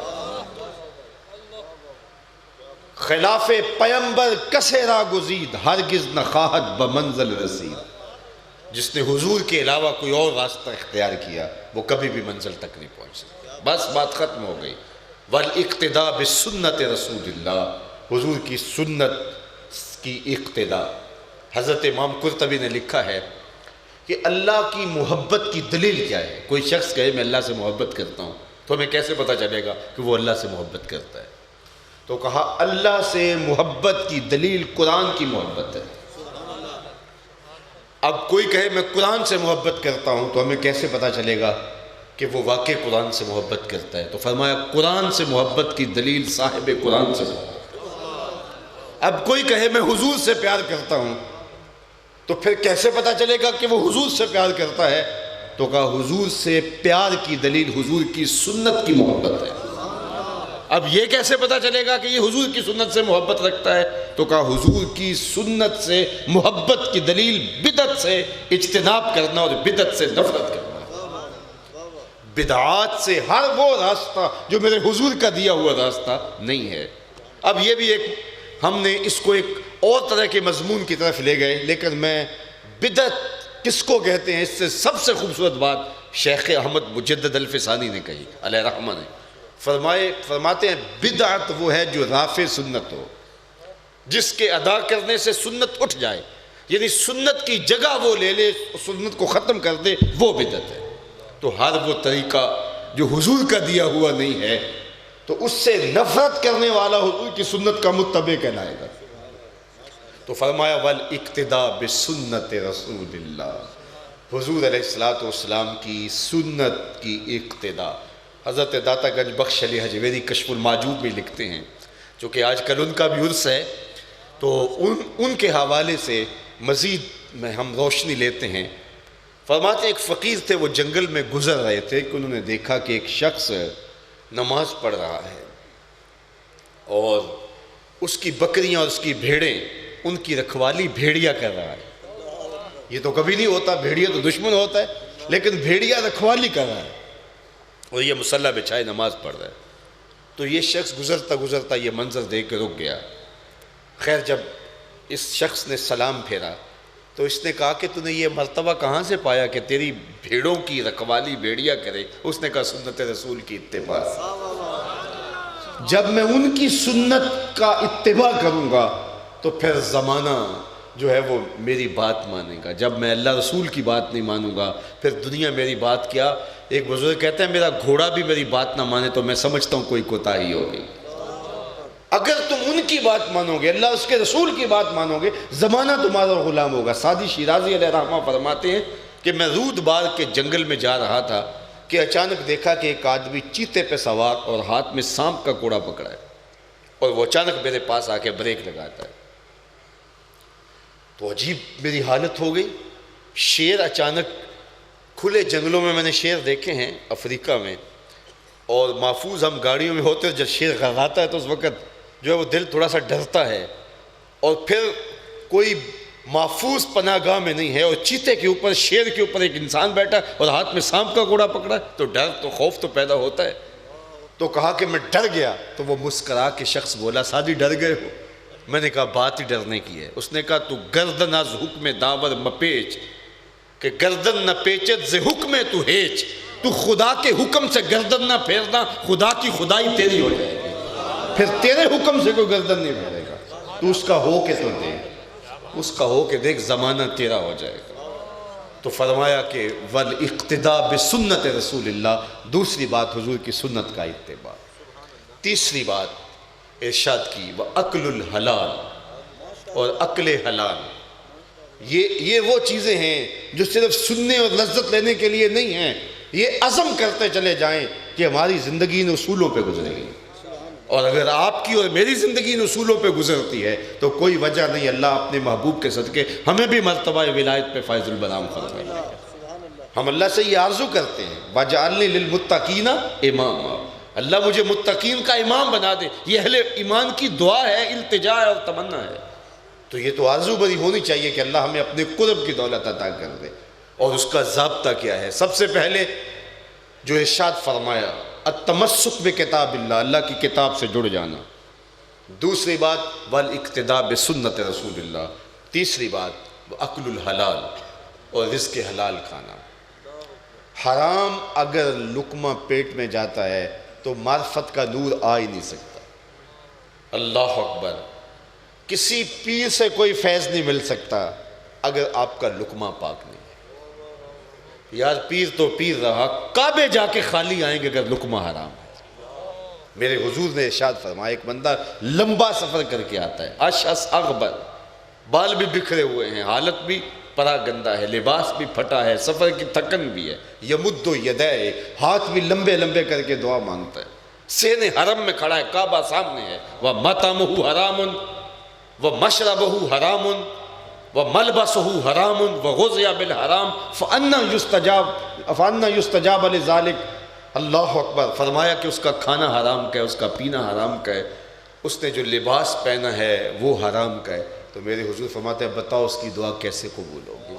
خلاف پیمبر کسے را گزید، ہرگز نہ خواہد بمنزل رسید. جس نے حضور کے علاوہ کوئی اور راستہ اختیار کیا وہ کبھی بھی منزل تک نہیں پہنچ سکتا. بس بات ختم ہو گئی. والاقتداء بسنت رسول اللہ، حضور کی سنت کی اقتداء. حضرت امام قرطبی نے لکھا ہے کہ اللہ کی محبت کی دلیل کیا ہے. کوئی شخص کہے میں اللہ سے محبت کرتا ہوں تو ہمیں کیسے پتہ چلے گا کہ وہ اللہ سے محبت کرتا ہے؟ تو کہا اللہ سے محبت کی دلیل قرآن کی محبت ہے. اب کوئی کہے میں قرآن سے محبت کرتا ہوں تو ہمیں کیسے پتہ چلے گا کہ وہ واقع قرآن سے محبت کرتا ہے؟ تو فرمایا قرآن سے محبت کی دلیل صاحب قرآن سے محبت. اب کوئی کہے میں حضور سے پیار کرتا ہوں تو پھر کیسے پتہ چلے گا کہ وہ حضور سے پیار کرتا ہے؟ تو کہا حضور سے پیار کی دلیل حضور کی سنت کی محبت ہے. اب یہ کیسے پتہ چلے گا کہ یہ حضور کی سنت سے محبت رکھتا ہے؟ تو کہا حضور کی سنت سے محبت کی دلیل بدعت سے اجتناب کرنا اور بدعت سے نفرت کرنا. بدعات سے ہر وہ راستہ جو میرے حضور کا دیا ہوا راستہ نہیں ہے. اب یہ بھی ایک ہم نے اس کو ایک اور طرح کے مضمون کی طرف لے گئے، لیکن میں بدعت کس کو کہتے ہیں اس سے سب سے خوبصورت بات شیخ احمد مجدد الفسانی نے کہی علیہ رحمہ نے. فرماتے ہیں بدعت وہ ہے جو رافع سنت ہو، جس کے ادا کرنے سے سنت اٹھ جائے، یعنی سنت کی جگہ وہ لے لے، سنت کو ختم کر دے، وہ بدعت ہے. تو ہر وہ طریقہ جو حضور کا دیا ہوا نہیں ہے تو اس سے نفرت کرنے والا حضور کی سنت کا متبع کہلائے گا. تو فرمایا والاقتداء بسنت رسول اللہ، حضور علیہ السلام کی سنت کی اقتداء. حضرت داتا گنج بخش علی حجویری کشف المعجوب میں لکھتے ہیں، چونکہ آج کل ان کا بھی عرس ہے تو ان کے حوالے سے مزید میں ہم روشنی لیتے ہیں. فرماتے ایک فقیر تھے، وہ جنگل میں گزر رہے تھے کہ انہوں نے دیکھا کہ ایک شخص نماز پڑھ رہا ہے اور اس کی بکریاں اور اس کی بھیڑیں، ان کی رکھوالی بھیڑیا کر رہا ہے۔ یہ تو کبھی نہیں ہوتا، بھیڑیا تو دشمن ہوتا ہے، لیکن بھیڑیا رکھوالی کر رہا ہے اور یہ مصلی بچھائے نماز پڑھ رہا ہے۔ تو یہ شخص گزرتا گزرتا یہ منظر دیکھ کے رک گیا۔ خیر جب اس شخص نے سلام پھیرا تو اس نے کہا کہ تو نے یہ مرتبہ کہاں سے پایا کہ تیری بھیڑوں کی رکھوالی بھیڑیا کرے؟ اس نے کہا سنت رسول کی اتباع سے۔ جب میں ان کی سنت کا اتباع کروں گا تو پھر زمانہ جو ہے وہ میری بات مانے گا، جب میں اللہ رسول کی بات نہیں مانوں گا پھر دنیا میری بات کیا۔ ایک بزرگ کہتے ہیں میرا گھوڑا بھی میری بات نہ مانے تو میں سمجھتا ہوں کوئی کوتاہی ہوگی۔ اگر تم ان کی بات مانو گے، اللہ اس کے رسول کی بات مانو گے، زمانہ تمہارا غلام ہوگا۔ سعدی شیرازی علیہ رحمہ فرماتے ہیں کہ میں رود بار کے جنگل میں جا رہا تھا کہ اچانک دیکھا کہ ایک آدمی چیتے پہ سوار اور ہاتھ میں سانپ کا کوڑا پکڑا ہے، اور وہ اچانک میرے پاس آ کے بریک لگاتا ہے۔ تو عجیب میری حالت ہو گئی۔ شیر اچانک کھلے جنگلوں میں نے شیر دیکھے ہیں افریقہ میں، اور محفوظ ہم گاڑیوں میں ہوتے ہیں، جب شیر غرغاتا ہے تو اس وقت جو ہے وہ دل تھوڑا سا ڈرتا ہے، اور پھر کوئی محفوظ پناہ گاہ میں نہیں ہے، اور چیتے کے اوپر، شیر کے اوپر ایک انسان بیٹھا اور ہاتھ میں سانپ کا کوڑا پکڑا ہے، تو ڈر تو خوف تو پیدا ہوتا ہے۔ تو کہا کہ میں ڈر گیا۔ تو وہ مسکرا کے شخص بولا سعدی ڈر گئے ہو؟ میں نے کہا بات ہی ڈرنے کی ہے۔ اس نے کہا تو گردن از حکم داور مپیچ، کہ گردن نہ پیچت ز حکم تو ہیچ، تو خدا کے حکم سے گردن نہ پھیرنا، خدا کی خدائی تیری ہو جائے گی، پھر تیرے حکم سے کوئی گردن نہیں پھیرے گا، تو اس کا ہو کے تو دیکھ، اس کا ہو کے دیکھ، زمانہ تیرا ہو جائے گا۔ تو فرمایا کہ والاقتداء بسنت رسول اللہ، دوسری بات حضور کی سنت کا اتباع۔ تیسری بات ارشاد کی وَأَكْلُ الْحَلَالِ، اور عقل حلال۔ یہ وہ چیزیں ہیں جو صرف سننے اور لذت لینے کے لیے نہیں ہیں، یہ عزم کرتے چلے جائیں کہ ہماری زندگی ان اصولوں پہ گزرے گی، اور اگر آپ کی اور میری زندگی ان اصولوں پہ گزرتی ہے تو کوئی وجہ نہیں اللہ اپنے محبوب کے صدقے ہمیں بھی مرتبہ ولایت پہ فائز البنام فرمائے گا۔ ہم اللہ سے یہ آرزو کرتے ہیں وَجَعَلْنِي لِلْمُتَّقِينَ إِمَامًا، اللہ مجھے متقین کا امام بنا دے۔ یہ اہل ایمان کی دعا ہے، التجا ہے اور تمنا ہے۔ تو یہ تو آرزو بری ہونی چاہیے کہ اللہ ہمیں اپنے قرب کی دولت عطا کر دے۔ اور اس کا ضابطہ کیا ہے؟ سب سے پہلے جو ارشاد فرمایا التمسک بکتاب اللہ، اللہ کی کتاب سے جڑ جانا۔ دوسری بات والاقتداء بسنت رسول اللہ۔ تیسری بات وَأَكْلُ الْحَلَالِ، اور رزق حلال کھانا۔ حرام اگر لقمہ پیٹ میں جاتا ہے تو معرفت کا نور آ ہی نہیں سکتا۔ اللہ اکبر، کسی پیر سے کوئی فیض نہیں مل سکتا اگر آپ کا لقمہ پاک نہیں ہے۔ یار پیر تو پیر رہا، کعبے جا کے خالی آئیں گے اگر لقمہ حرام ہے۔ میرے حضور نے ارشاد فرمایا ایک بندہ لمبا سفر کر کے آتا ہے، اشعث اغبر، بال بھی بکھرے ہوئے ہیں، حالت بھی پرا گندہ ہے، لباس بھی پھٹا ہے، سفر کی تھکن بھی ہے، یمد یدیہ، ہاتھ بھی لمبے لمبے کر کے دعا مانگتا ہے، سین حرم میں کھڑا ہے، کعبہ سامنے ہے، وَمَطَعَمُهُ حَرَامٌ وَمَشْرَبُهُ حَرَامٌ وَمَلْبَسُهُ حَرَامٌ وَغُذِيَ بِالْحَرَامِ فَأَنَّى يُسْتَجَابَ لِذَلِكَ۔ اللہ اکبر، فرمایا کہ اس کا کھانا حرام کا ہے، اس کا پینا حرام کا ہے، اس نے جو لباس پہنا ہے وہ حرام کا ہے۔ تو میرے حضور فرماتے ہیں بتاؤ اس کی دعا کیسے قبول ہوگی؟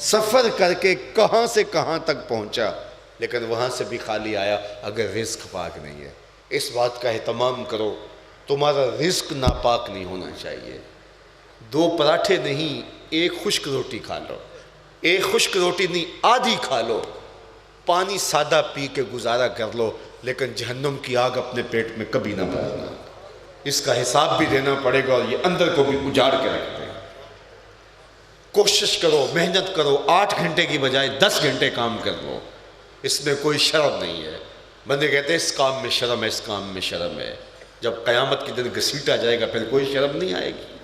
سفر کر کے کہاں سے کہاں تک پہنچا لیکن وہاں سے بھی خالی آیا، اگر رزق پاک نہیں ہے۔ اس بات کا اہتمام کرو، تمہارا رزق ناپاک نہیں ہونا چاہیے۔ 2 پراٹھے نہیں، ایک خشک روٹی کھا لو، ایک خشک روٹی نہیں آدھی کھا لو، پانی سادہ پی کے گزارا کر لو، لیکن جہنم کی آگ اپنے پیٹ میں کبھی نہ بھرنا، اس کا حساب بھی دینا پڑے گا، اور یہ اندر کو بھی اجاڑ کے رکھ دے۔ کوشش کرو، محنت کرو، 8 گھنٹے کی بجائے 10 گھنٹے کام کر لو، اس میں کوئی شرم نہیں ہے۔ بندے کہتے ہیں اس کام میں شرم ہے، اس کام میں شرم ہے، جب قیامت کے دن گھسیٹا جائے گا پھر کوئی شرم نہیں آئے گی۔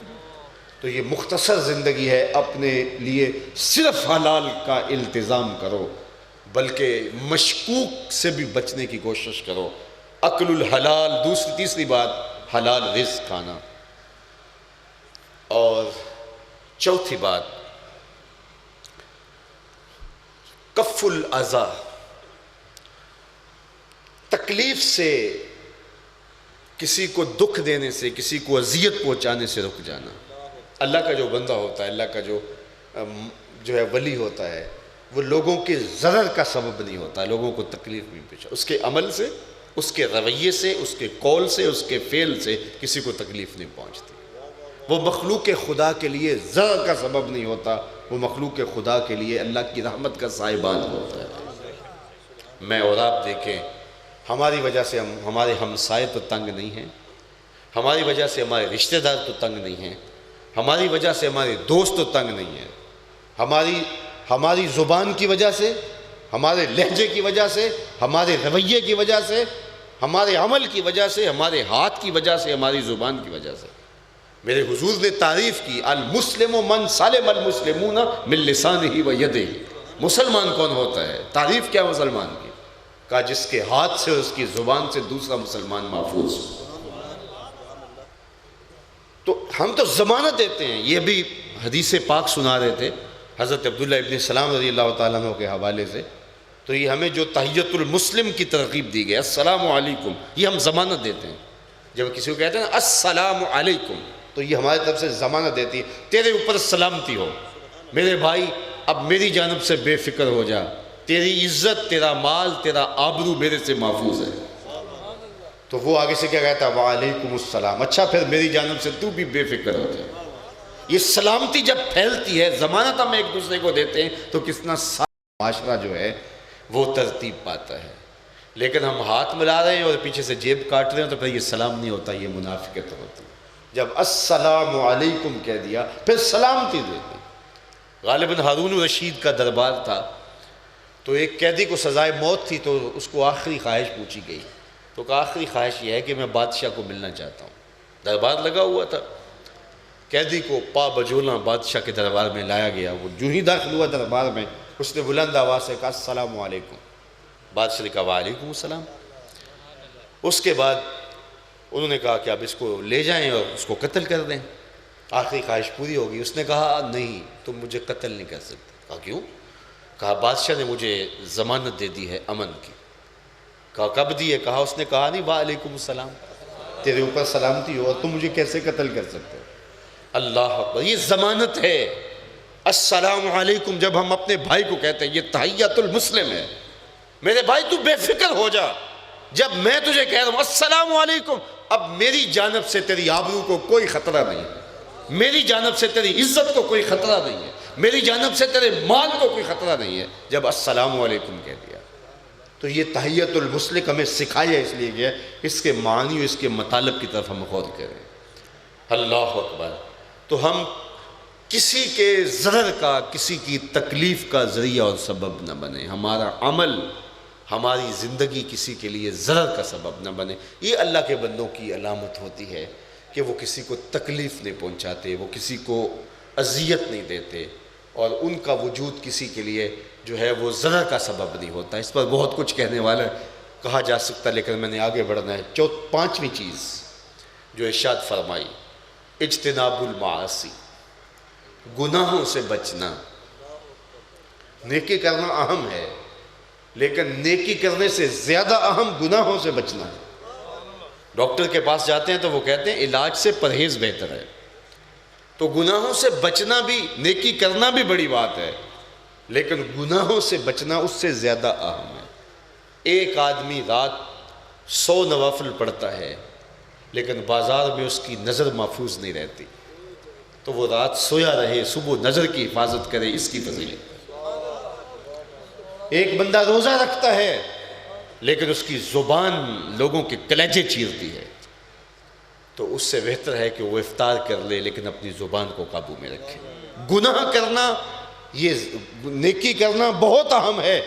تو یہ مختصر زندگی ہے، اپنے لیے صرف حلال کا التزام کرو، بلکہ مشکوک سے بھی بچنے کی کوشش کرو۔ اکل الحلال، تیسری بات حلال رزق کھانا، اور چوتھی بات کف الاذی، تکلیف سے کسی کو دکھ دینے سے، کسی کو اذیت پہنچانے سے رک جانا۔ اللہ کا جو بندہ ہوتا ہے، اللہ کا جو ہے ولی ہوتا ہے، وہ لوگوں کے ضرر کا سبب نہیں ہوتا، لوگوں کو تکلیف نہیں پہنچا، اس کے عمل سے، اس کے رویے سے، اس کے قول سے، اس کے فعل سے کسی کو تکلیف نہیں پہنچتی۔ وہ مخلوق خدا کے لیے ضرر کا سبب نہیں ہوتا، وہ مخلوق خدا کے لیے اللہ کی رحمت کا صاحبان ہوتا ہے۔ میں اور آپ دیکھیں، ہماری وجہ سے ہمارے ہمسائے تو تنگ نہیں ہیں، ہماری وجہ سے ہمارے رشتہ دار تو تنگ نہیں ہیں، ہماری وجہ سے ہمارے دوست تو تنگ نہیں ہیں، ہماری زبان کی وجہ سے، ہمارے لہجے کی وجہ سے، ہمارے رویے کی وجہ سے، ہمارے عمل کی وجہ سے، ہمارے ہاتھ کی وجہ سے، ہماری زبان کی وجہ سے۔ میرے حضور نے تعریف کی، المسلم من سلم المسلمون من لسانہ و یدہ۔ مسلمان کون ہوتا ہے؟ تعریف کیا مسلمان کی؟ کہا جس کے ہاتھ سے اور اس کی زبان سے دوسرا مسلمان محفوظ ہو۔ تو ہم تو ضمانت دیتے ہیں۔ یہ بھی حدیث پاک سنا رہے تھے حضرت عبداللہ ابن سلام رضی اللہ تعالیٰ عنہ کے حوالے سے، تو یہ ہمیں جو تحیۃ المسلم کی ترغیب دی گئی، السلام علیکم، یہ ہم ضمانت دیتے ہیں۔ جب کسی کو کہتے ہیں نا السلام علیکم، تو یہ ہماری طرف سے ضمانت دیتی ہے، تیرے اوپر سلامتی ہو میرے بھائی، اب میری جانب سے بے فکر ہو جا، تیری عزت، تیرا مال، تیرا آبرو میرے سے محفوظ ہے۔ تو وہ آگے سے کیا کہتا ہے؟ وعلیکم السلام، اچھا پھر میری جانب سے تو بھی بے فکر ہو جائے۔ یہ سلامتی جب پھیلتی ہے، ضمانت ہم ایک دوسرے کو دیتے ہیں، تو کتنا سارا معاشرہ جو ہے وہ ترتیب پاتا ہے۔ لیکن ہم ہاتھ ملا رہے ہیں اور پیچھے سے جیب کاٹ رہے ہیں، تو پھر یہ سلام نہیں ہوتا، یہ منافقت ہوتی ہے۔ جب السلام علیکم کہہ دیا، پھر سلامتی دے دی۔ غالباً ہارون الرشید کا دربار تھا، تو ایک قیدی کو سزائے موت تھی، تو اس کو آخری خواہش پوچھی گئی، تو کہا آخری خواہش یہ ہے کہ میں بادشاہ کو ملنا چاہتا ہوں۔ دربار لگا ہوا تھا، قیدی کو پا بجولا بادشاہ کے دربار میں لایا گیا۔ وہ جو ہی داخل ہوا دربار میں، اس نے بلند آواز سے کہا السلام علیکم۔ بادشاہ نے کہا وعلیکم السلام۔ اس کے بعد انہوں نے کہا کہ اب اس کو لے جائیں اور اس کو قتل کر دیں، آخری خواہش پوری ہوگی۔ اس نے کہا نہیں، تم مجھے قتل نہیں کر سکتے۔ کہا کیوں؟ کہا بادشاہ نے مجھے ضمانت دے دی ہے امن کی۔ کہا کب دی ہے؟ کہا اس نے کہا نہیں وعلیکم السلام، تیرے اوپر سلامتی ہو، اور تم مجھے کیسے قتل کر سکتے ہو؟ اللہ اکبر، یہ ضمانت ہے۔ السلام علیکم جب ہم اپنے بھائی کو کہتے ہیں، یہ تحیۃ المسلم ہے۔ میرے بھائی تو بے فکر ہو جا، جب میں تجھے کہہ رہا ہوں السلام علیکم، اب میری جانب سے تیری آبرو کو کوئی خطرہ نہیں ہے، میری جانب سے تیری عزت کو کوئی خطرہ نہیں ہے، میری جانب سے تیرے مال کو کوئی خطرہ نہیں ہے، جب السلام علیکم کہہ دیا۔ تو یہ تحیۃ المسلم ہمیں سکھایا اس لیے گیا، اس کے معنی اور اس کے مطالب کی طرف ہم غور کریں۔ اللہ اکبر۔ تو ہم کسی کے ضرر کا، کسی کی تکلیف کا ذریعہ اور سبب نہ بنے، ہمارا عمل، ہماری زندگی کسی کے لیے ضرر کا سبب نہ بنے۔ یہ اللہ کے بندوں کی علامت ہوتی ہے کہ وہ کسی کو تکلیف نہیں پہنچاتے، وہ کسی کو اذیت نہیں دیتے، اور ان کا وجود کسی کے لیے جو ہے وہ ضرر کا سبب نہیں ہوتا۔ اس پر بہت کچھ کہنے والا کہا جا سکتا، لیکن میں نے آگے بڑھنا ہے۔ پانچویں چیز جو ارشاد فرمائی، اجتناب المعاصی، گناہوں سے بچنا۔ نیکی کرنا اہم ہے، لیکن نیکی کرنے سے زیادہ اہم گناہوں سے بچنا ہے۔ ڈاکٹر کے پاس جاتے ہیں تو وہ کہتے ہیں علاج سے پرہیز بہتر ہے، تو گناہوں سے بچنا بھی، نیکی کرنا بھی بڑی بات ہے، لیکن گناہوں سے بچنا اس سے زیادہ اہم ہے۔ ایک آدمی رات 100 نوافل پڑھتا ہے، لیکن بازار میں اس کی نظر محفوظ نہیں رہتی، تو وہ رات سویا رہے، صبح نظر کی حفاظت کرے، اس کی فضیلت۔ ایک بندہ روزہ رکھتا ہے، لیکن اس کی زبان لوگوں کے کلیجے چیرتی ہے، تو اس سے بہتر ہے کہ وہ افطار کر لے، لیکن اپنی زبان کو قابو میں رکھے۔ گناہ کرنا، یہ نیکی کرنا بہت اہم ہے،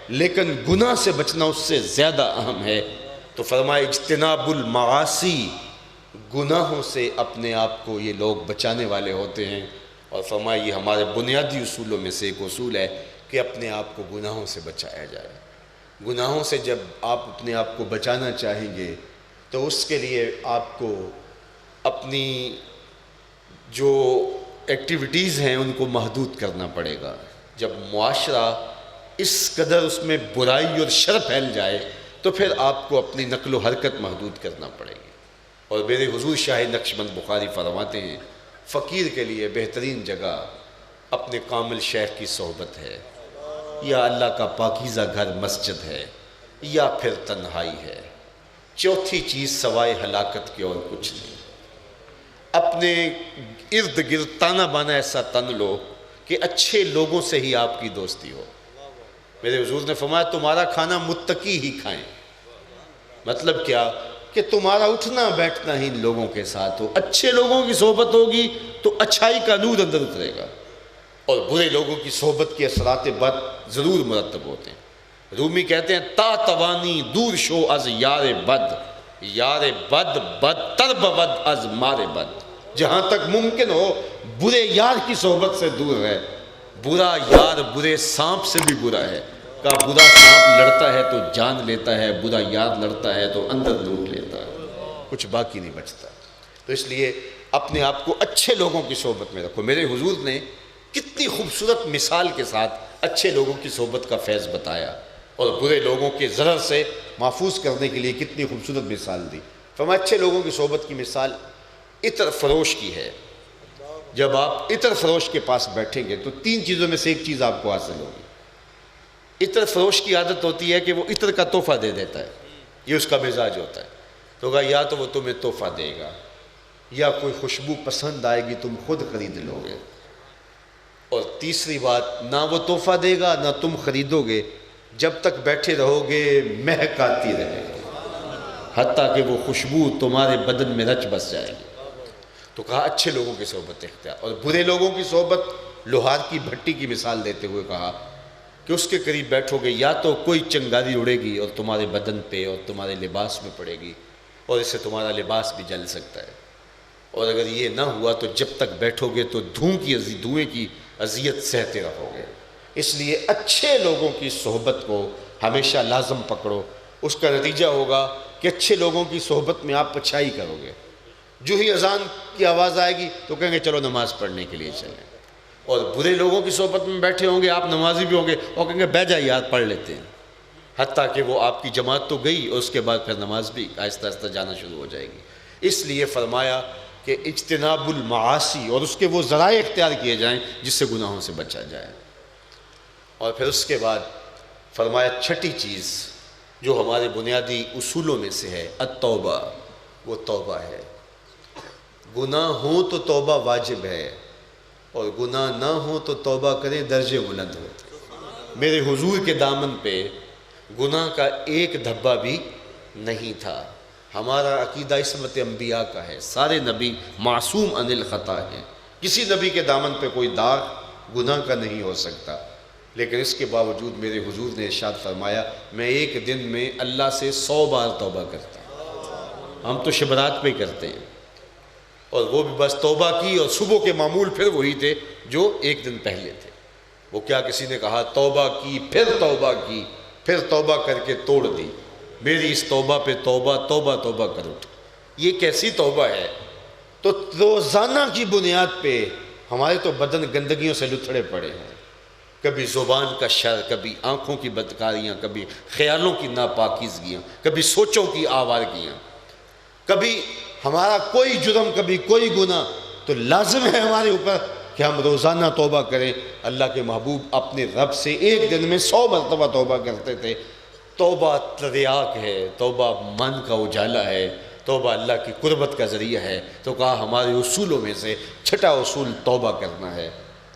لیکن گناہ سے بچنا اس سے زیادہ اہم ہے۔ تو فرمایا اجتناب المعاصی، گناہوں سے اپنے آپ کو یہ لوگ بچانے والے ہوتے ہیں، اور فرمایا یہ ہمارے بنیادی اصولوں میں سے ایک اصول ہے کہ اپنے آپ کو گناہوں سے بچایا جائے۔ گناہوں سے جب آپ اپنے آپ کو بچانا چاہیں گے تو اس کے لیے آپ کو اپنی جو ایکٹیویٹیز ہیں ان کو محدود کرنا پڑے گا۔ جب معاشرہ اس قدر اس میں برائی اور شر پھیل جائے تو پھر آپ کو اپنی نقل و حرکت محدود کرنا پڑے گی۔ اور میرے حضور شاہ نقشبند بخاری فرماتے ہیں فقیر کے لیے بہترین جگہ اپنے کامل شیخ کی صحبت ہے، یا اللہ کا پاکیزہ گھر مسجد ہے، یا پھر تنہائی ہے۔ چوتھی چیز سوائے ہلاکت کے اور کچھ نہیں۔ اپنے ارد گرد تانا بانا ایسا تن لو کہ اچھے لوگوں سے ہی آپ کی دوستی ہو۔ میرے حضور نے فرمایا تمہارا کھانا متقی ہی کھائیں، مطلب کیا کہ تمہارا اٹھنا بیٹھنا ہی لوگوں کے ساتھ ہو۔ اچھے لوگوں کی صحبت ہوگی تو اچھائی کا نور اندر اترے گا، اور برے لوگوں کی صحبت کے اثرات بد ضرور مرتب ہوتے ہیں۔ رومی کہتے ہیں تا توانی دور شو از یار بد، یار بد بدتر بود از مار بد۔ جہاں تک ممکن ہو برے یار کی صحبت سے دور رہے۔ برا یار برے سانپ سے بھی برا ہے، کہا برا سانپ لڑتا ہے تو جان لیتا ہے، برا یار لڑتا ہے تو اندر لوٹ لیتا ہے، کچھ باقی نہیں بچتا۔ تو اس لیے اپنے آپ کو اچھے لوگوں کی صحبت میں رکھو۔ میرے حضور نے کتنی خوبصورت مثال کے ساتھ اچھے لوگوں کی صحبت کا فیض بتایا، اور برے لوگوں کے ضرر سے محفوظ کرنے کے لیے کتنی خوبصورت مثال دی۔ فرمایا اچھے لوگوں کی صحبت کی مثال عطر فروش کی ہے۔ جب آپ عطر فروش کے پاس بیٹھیں گے تو تین چیزوں میں سے ایک چیز آپ کو حاصل ہوگی۔ عطر فروش کی عادت ہوتی ہے کہ وہ عطر کا تحفہ دے دیتا ہے، یہ اس کا مزاج ہوتا ہے۔ تو کہا یا تو وہ تمہیں تحفہ دے گا، یا کوئی خوشبو پسند آئے گی تم خود خرید لو گے، اور تیسری بات نہ وہ تحفہ دے گا نہ تم خریدو گے، جب تک بیٹھے رہو گے مہک آتی رہے گی، حتیٰ کہ وہ خوشبو تمہارے بدن میں رچ بس جائے گی۔ تو کہا اچھے لوگوں کی صحبت اختیار، اور برے لوگوں کی صحبت لوہار کی بھٹی کی مثال دیتے ہوئے کہا کہ اس کے قریب بیٹھو گے یا تو کوئی چنگاری اڑے گی اور تمہارے بدن پہ اور تمہارے لباس میں پڑے گی، اور اس سے تمہارا لباس بھی جل سکتا ہے، اور اگر یہ نہ ہوا تو جب تک بیٹھو گے تو دھوئیں کی اذیت سہتے رہو گے۔ اس لیے اچھے لوگوں کی صحبت کو ہمیشہ لازم پکڑو، اس کا نتیجہ ہوگا کہ اچھے لوگوں کی صحبت میں آپ اچھائی کرو گے۔ جو ہی اذان کی آواز آئے گی تو کہیں گے چلو نماز پڑھنے کے لیے چلیں، اور برے لوگوں کی صحبت میں بیٹھے ہوں گے، آپ نمازی بھی ہوں گے اور کہیں گے بیٹھ جائیے یار پڑھ لیتے ہیں، حتیٰ کہ وہ آپ کی جماعت تو گئی اور اس کے بعد پھر نماز بھی آہستہ آہستہ جانا شروع ہو جائے گی۔ اس لیے فرمایا کہ اجتناب المعاصی، اور اس کے وہ ذرائع اختیار کیے جائیں جس سے گناہوں سے بچا جائے۔ اور پھر اس کے بعد فرمایا چھٹی چیز جو ہمارے بنیادی اصولوں میں سے ہے التوبہ، وہ توبہ ہے۔ گناہ ہوں تو توبہ واجب ہے، اور گناہ نہ ہوں تو توبہ کریں درجے بلند ہوتے۔ میرے حضور کے دامن پہ گناہ کا ایک دھبا بھی نہیں تھا۔ ہمارا عقیدہ عصمت انبیاء کا ہے، سارے نبی معصوم عن الخطا ہیں، کسی نبی کے دامن پہ کوئی داغ گناہ کا نہیں ہو سکتا، لیکن اس کے باوجود میرے حضور نے ارشاد فرمایا میں ایک دن میں اللہ سے 100 بار توبہ کرتا ہوں۔ ہم تو شبرات پہ کرتے ہیں، اور وہ بھی بس توبہ کی، اور صبح کے معمول پھر وہی تھے جو ایک دن پہلے تھے۔ وہ کیا کسی نے کہا توبہ کی پھر توبہ کی، پھر توبہ کر کے توڑ دی، میری اس توبہ پہ توبہ توبہ توبہ کر اٹھ۔ یہ کیسی توبہ ہے؟ تو روزانہ کی بنیاد پہ ہمارے تو بدن گندگیوں سے لتھڑے پڑے ہیں، کبھی زبان کا شر، کبھی آنکھوں کی بدکاریاں، کبھی خیالوں کی ناپاکیزگیاں، کبھی سوچوں کی آوارگیاں، کبھی ہمارا کوئی جرم، کبھی کوئی گناہ۔ تو لازم ہے ہمارے اوپر کہ ہم روزانہ توبہ کریں۔ اللہ کے محبوب اپنے رب سے ایک دن میں 100 مرتبہ توبہ کرتے تھے۔ توبہ تریاق ہے، توبہ من کا اجالا ہے، توبہ اللہ کی قربت کا ذریعہ ہے۔ تو کہا ہمارے اصولوں میں سے چھٹا اصول توبہ کرنا ہے۔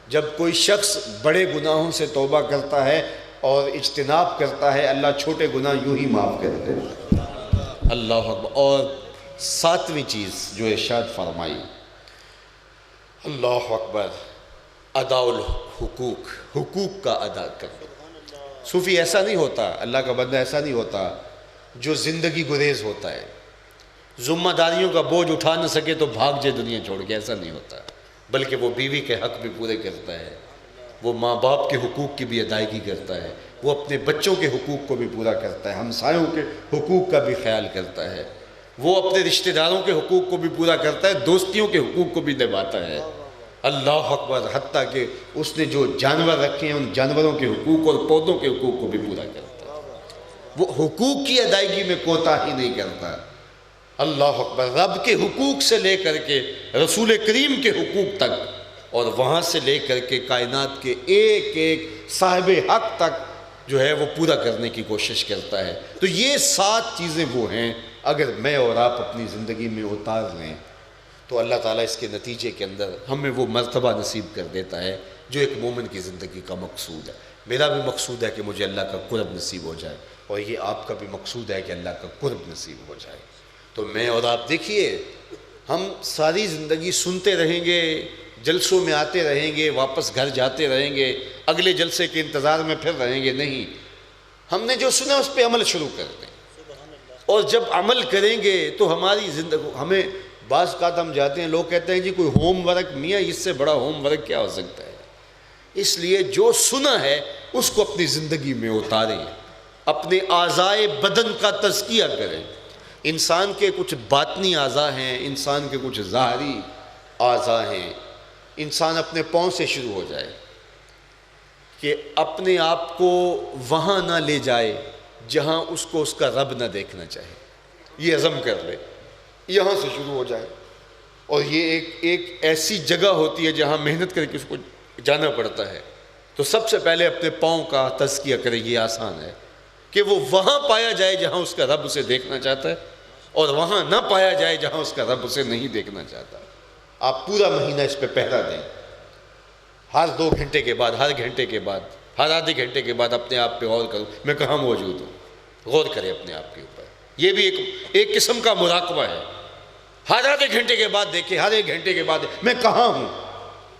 جب کوئی شخص بڑے گناہوں سے توبہ کرتا ہے اور اجتناب کرتا ہے، اللہ چھوٹے گناہ یوں ہی معاف کرتے ہیں۔ اللہ اکبر۔ اور 7ویں چیز جو ارشاد فرمائی، اللہ اکبر، ادا الحقوق، حقوق کا ادا کرنا۔ صوفی ایسا نہیں ہوتا، اللہ کا بندہ ایسا نہیں ہوتا جو زندگی گریز ہوتا ہے، ذمہ داریوں کا بوجھ اٹھا نہ سکے تو بھاگ جائے دنیا چھوڑ کے، ایسا نہیں ہوتا، بلکہ وہ بیوی کے حق بھی پورے کرتا ہے، وہ ماں باپ کے حقوق کی بھی ادائیگی کرتا ہے، وہ اپنے بچوں کے حقوق کو بھی پورا کرتا ہے، ہمسایوں کے حقوق کا بھی خیال کرتا ہے، وہ اپنے رشتہ داروں کے حقوق کو بھی پورا کرتا ہے، دوستیوں کے حقوق کو بھی نبھاتا ہے۔ اللہ اکبر۔ حتیٰ کہ اس نے جو جانور رکھے ہیں ان جانوروں کے حقوق اور پودوں کے حقوق کو بھی پورا کرتا ہے، وہ حقوق کی ادائیگی میں کوتاہی نہیں کرتا۔ اللہ اکبر، رب کے حقوق سے لے کر کے رسول کریم کے حقوق تک، اور وہاں سے لے کر کے کائنات کے ایک ایک صاحب حق تک جو ہے وہ پورا کرنے کی کوشش کرتا ہے۔ تو یہ 7 چیزیں وہ ہیں، اگر میں اور آپ اپنی زندگی میں اتار لیں تو اللہ تعالیٰ اس کے نتیجے کے اندر ہمیں وہ مرتبہ نصیب کر دیتا ہے جو ایک مومن کی زندگی کا مقصود ہے۔ میرا بھی مقصود ہے کہ مجھے اللہ کا قرب نصیب ہو جائے، اور یہ آپ کا بھی مقصود ہے کہ اللہ کا قرب نصیب ہو جائے۔ تو میں اور آپ دیکھیے، ہم ساری زندگی سنتے رہیں گے، جلسوں میں آتے رہیں گے، واپس گھر جاتے رہیں گے، اگلے جلسے کے انتظار میں پھر رہیں گے، نہیں، ہم نے جو سنا اس پہ عمل شروع کر دیں، اور جب عمل کریں گے تو ہماری زندگی، ہمیں بعض اوقات ہم جاتے ہیں، لوگ کہتے ہیں جی کوئی ہوم ورک، میاں اس سے بڑا ہوم ورک کیا ہو سکتا ہے؟ اس لیے جو سنا ہے اس کو اپنی زندگی میں اتاریں، اپنے اعضائے بدن کا تزکیہ کریں۔ انسان کے کچھ باطنی اعضاء ہیں، انسان کے کچھ ظاہری اعضاء ہیں۔ انسان اپنے پاؤں سے شروع ہو جائے کہ اپنے آپ کو وہاں نہ لے جائے جہاں اس کو اس کا رب نہ دیکھنا چاہے، یہ عزم کر لے، یہاں سے شروع ہو جائے۔ اور یہ ایک ایسی جگہ ہوتی ہے جہاں محنت کر کے اس کو جانا پڑتا ہے۔ تو سب سے پہلے اپنے پاؤں کا تزکیہ کرے، یہ آسان ہے کہ وہ وہاں پایا جائے جہاں اس کا رب اسے دیکھنا چاہتا ہے، اور وہاں نہ پایا جائے جہاں اس کا رب اسے نہیں دیکھنا چاہتا۔ آپ پورا مہینہ اس پہ پہرا دیں، ہر 2 گھنٹے کے بعد، ہر گھنٹے کے بعد، ہر آدھے گھنٹے کے بعد اپنے آپ پہ غور کروں، میں کہاں موجود ہوں، غور کریں اپنے آپ کے اوپر۔ یہ بھی ایک قسم کا مراقبہ ہے۔ ہر آدھے گھنٹے کے بعد دیکھیں، ہر 1 گھنٹے کے بعد میں کہاں ہوں،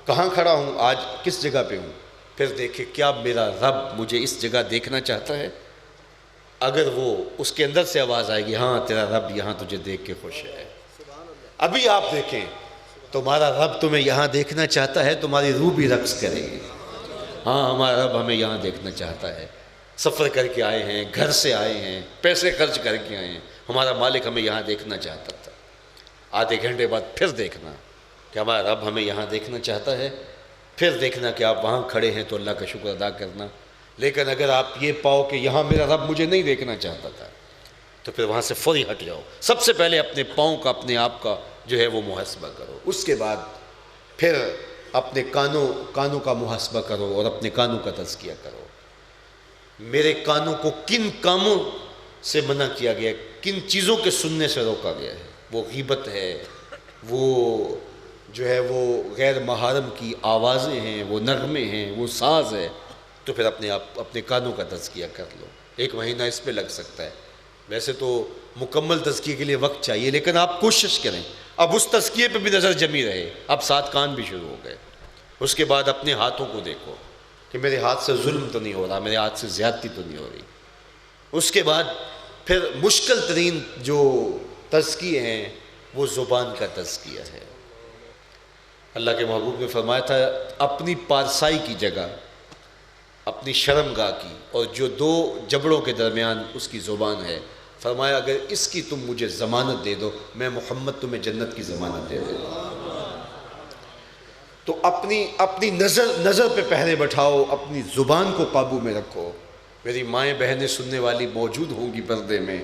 کہاں کھڑا ہوں، آج کس جگہ پہ ہوں۔ پھر دیکھیں کیا میرا رب مجھے اس جگہ دیکھنا چاہتا ہے؟ اگر وہ اس کے اندر سے آواز آئے گی، ہاں تیرا رب یہاں تجھے دیکھ کے خوش ہے۔ ابھی آپ دیکھیں، تمہارا رب تمہیں یہاں دیکھنا چاہتا ہے، تمہاری روح بھی رقص کرے گی، ہاں ہمارا رب ہمیں یہاں دیکھنا چاہتا ہے۔ سفر کر کے آئے ہیں، گھر سے آئے ہیں، پیسے خرچ کر کے آئے ہیں، ہمارا مالک ہمیں یہاں دیکھنا چاہتا تھا۔ آدھے گھنٹے بعد پھر دیکھنا کہ ہمارا رب ہمیں یہاں دیکھنا چاہتا ہے، پھر دیکھنا کہ آپ وہاں کھڑے ہیں تو اللہ کا شکر ادا کرنا۔ لیکن اگر آپ یہ پاؤ کہ یہاں میرا رب مجھے نہیں دیکھنا چاہتا تھا، تو پھر وہاں سے فوری ہٹ جاؤ۔ سب سے پہلے اپنے پاؤں کا، اپنے آپ کا جو ہے وہ محاسبہ کرو، اس کے بعد پھر اپنے کانوں کا محاسبہ کرو اور اپنے کانوں کا تزکیہ کرو۔ میرے کانوں کو کن کاموں سے منع کیا گیا ہے، کن چیزوں کے سننے سے روکا گیا ہے؟ وہ غیبت ہے، وہ جو ہے وہ غیر محرم کی آوازیں ہیں، وہ نغمے ہیں، وہ ساز ہے۔ تو پھر اپنے کانوں کا تزکیہ کر لو۔ 1 مہینہ اس پہ لگ سکتا ہے، ویسے تو مکمل تزکیے کے لیے وقت چاہیے، لیکن آپ کوشش کریں اب اس تزکیے پہ بھی نظر جمی رہے۔ اب 7 کان بھی شروع ہو گئے۔ اس کے بعد اپنے ہاتھوں کو دیکھو کہ میرے ہاتھ سے ظلم تو نہیں ہو رہا، میرے ہاتھ سے زیادتی تو نہیں ہو رہی۔ اس کے بعد پھر مشکل ترین جو تزکیے ہیں وہ زبان کا تزکیہ ہے۔ اللہ کے محبوب نے فرمایا تھا اپنی پارسائی کی جگہ اپنی شرمگاہ کی اور جو 2 جبڑوں کے درمیان اس کی زبان ہے، فرمایا اگر اس کی تم مجھے ضمانت دے دو، میں محمد تمہیں جنت کی ضمانت دے دوں۔ تو اپنی نظر پہ پہرے بٹھاؤ، اپنی زبان کو قابو میں رکھو۔ میری مائیں بہنیں سننے والی موجود ہوں گی پردے میں،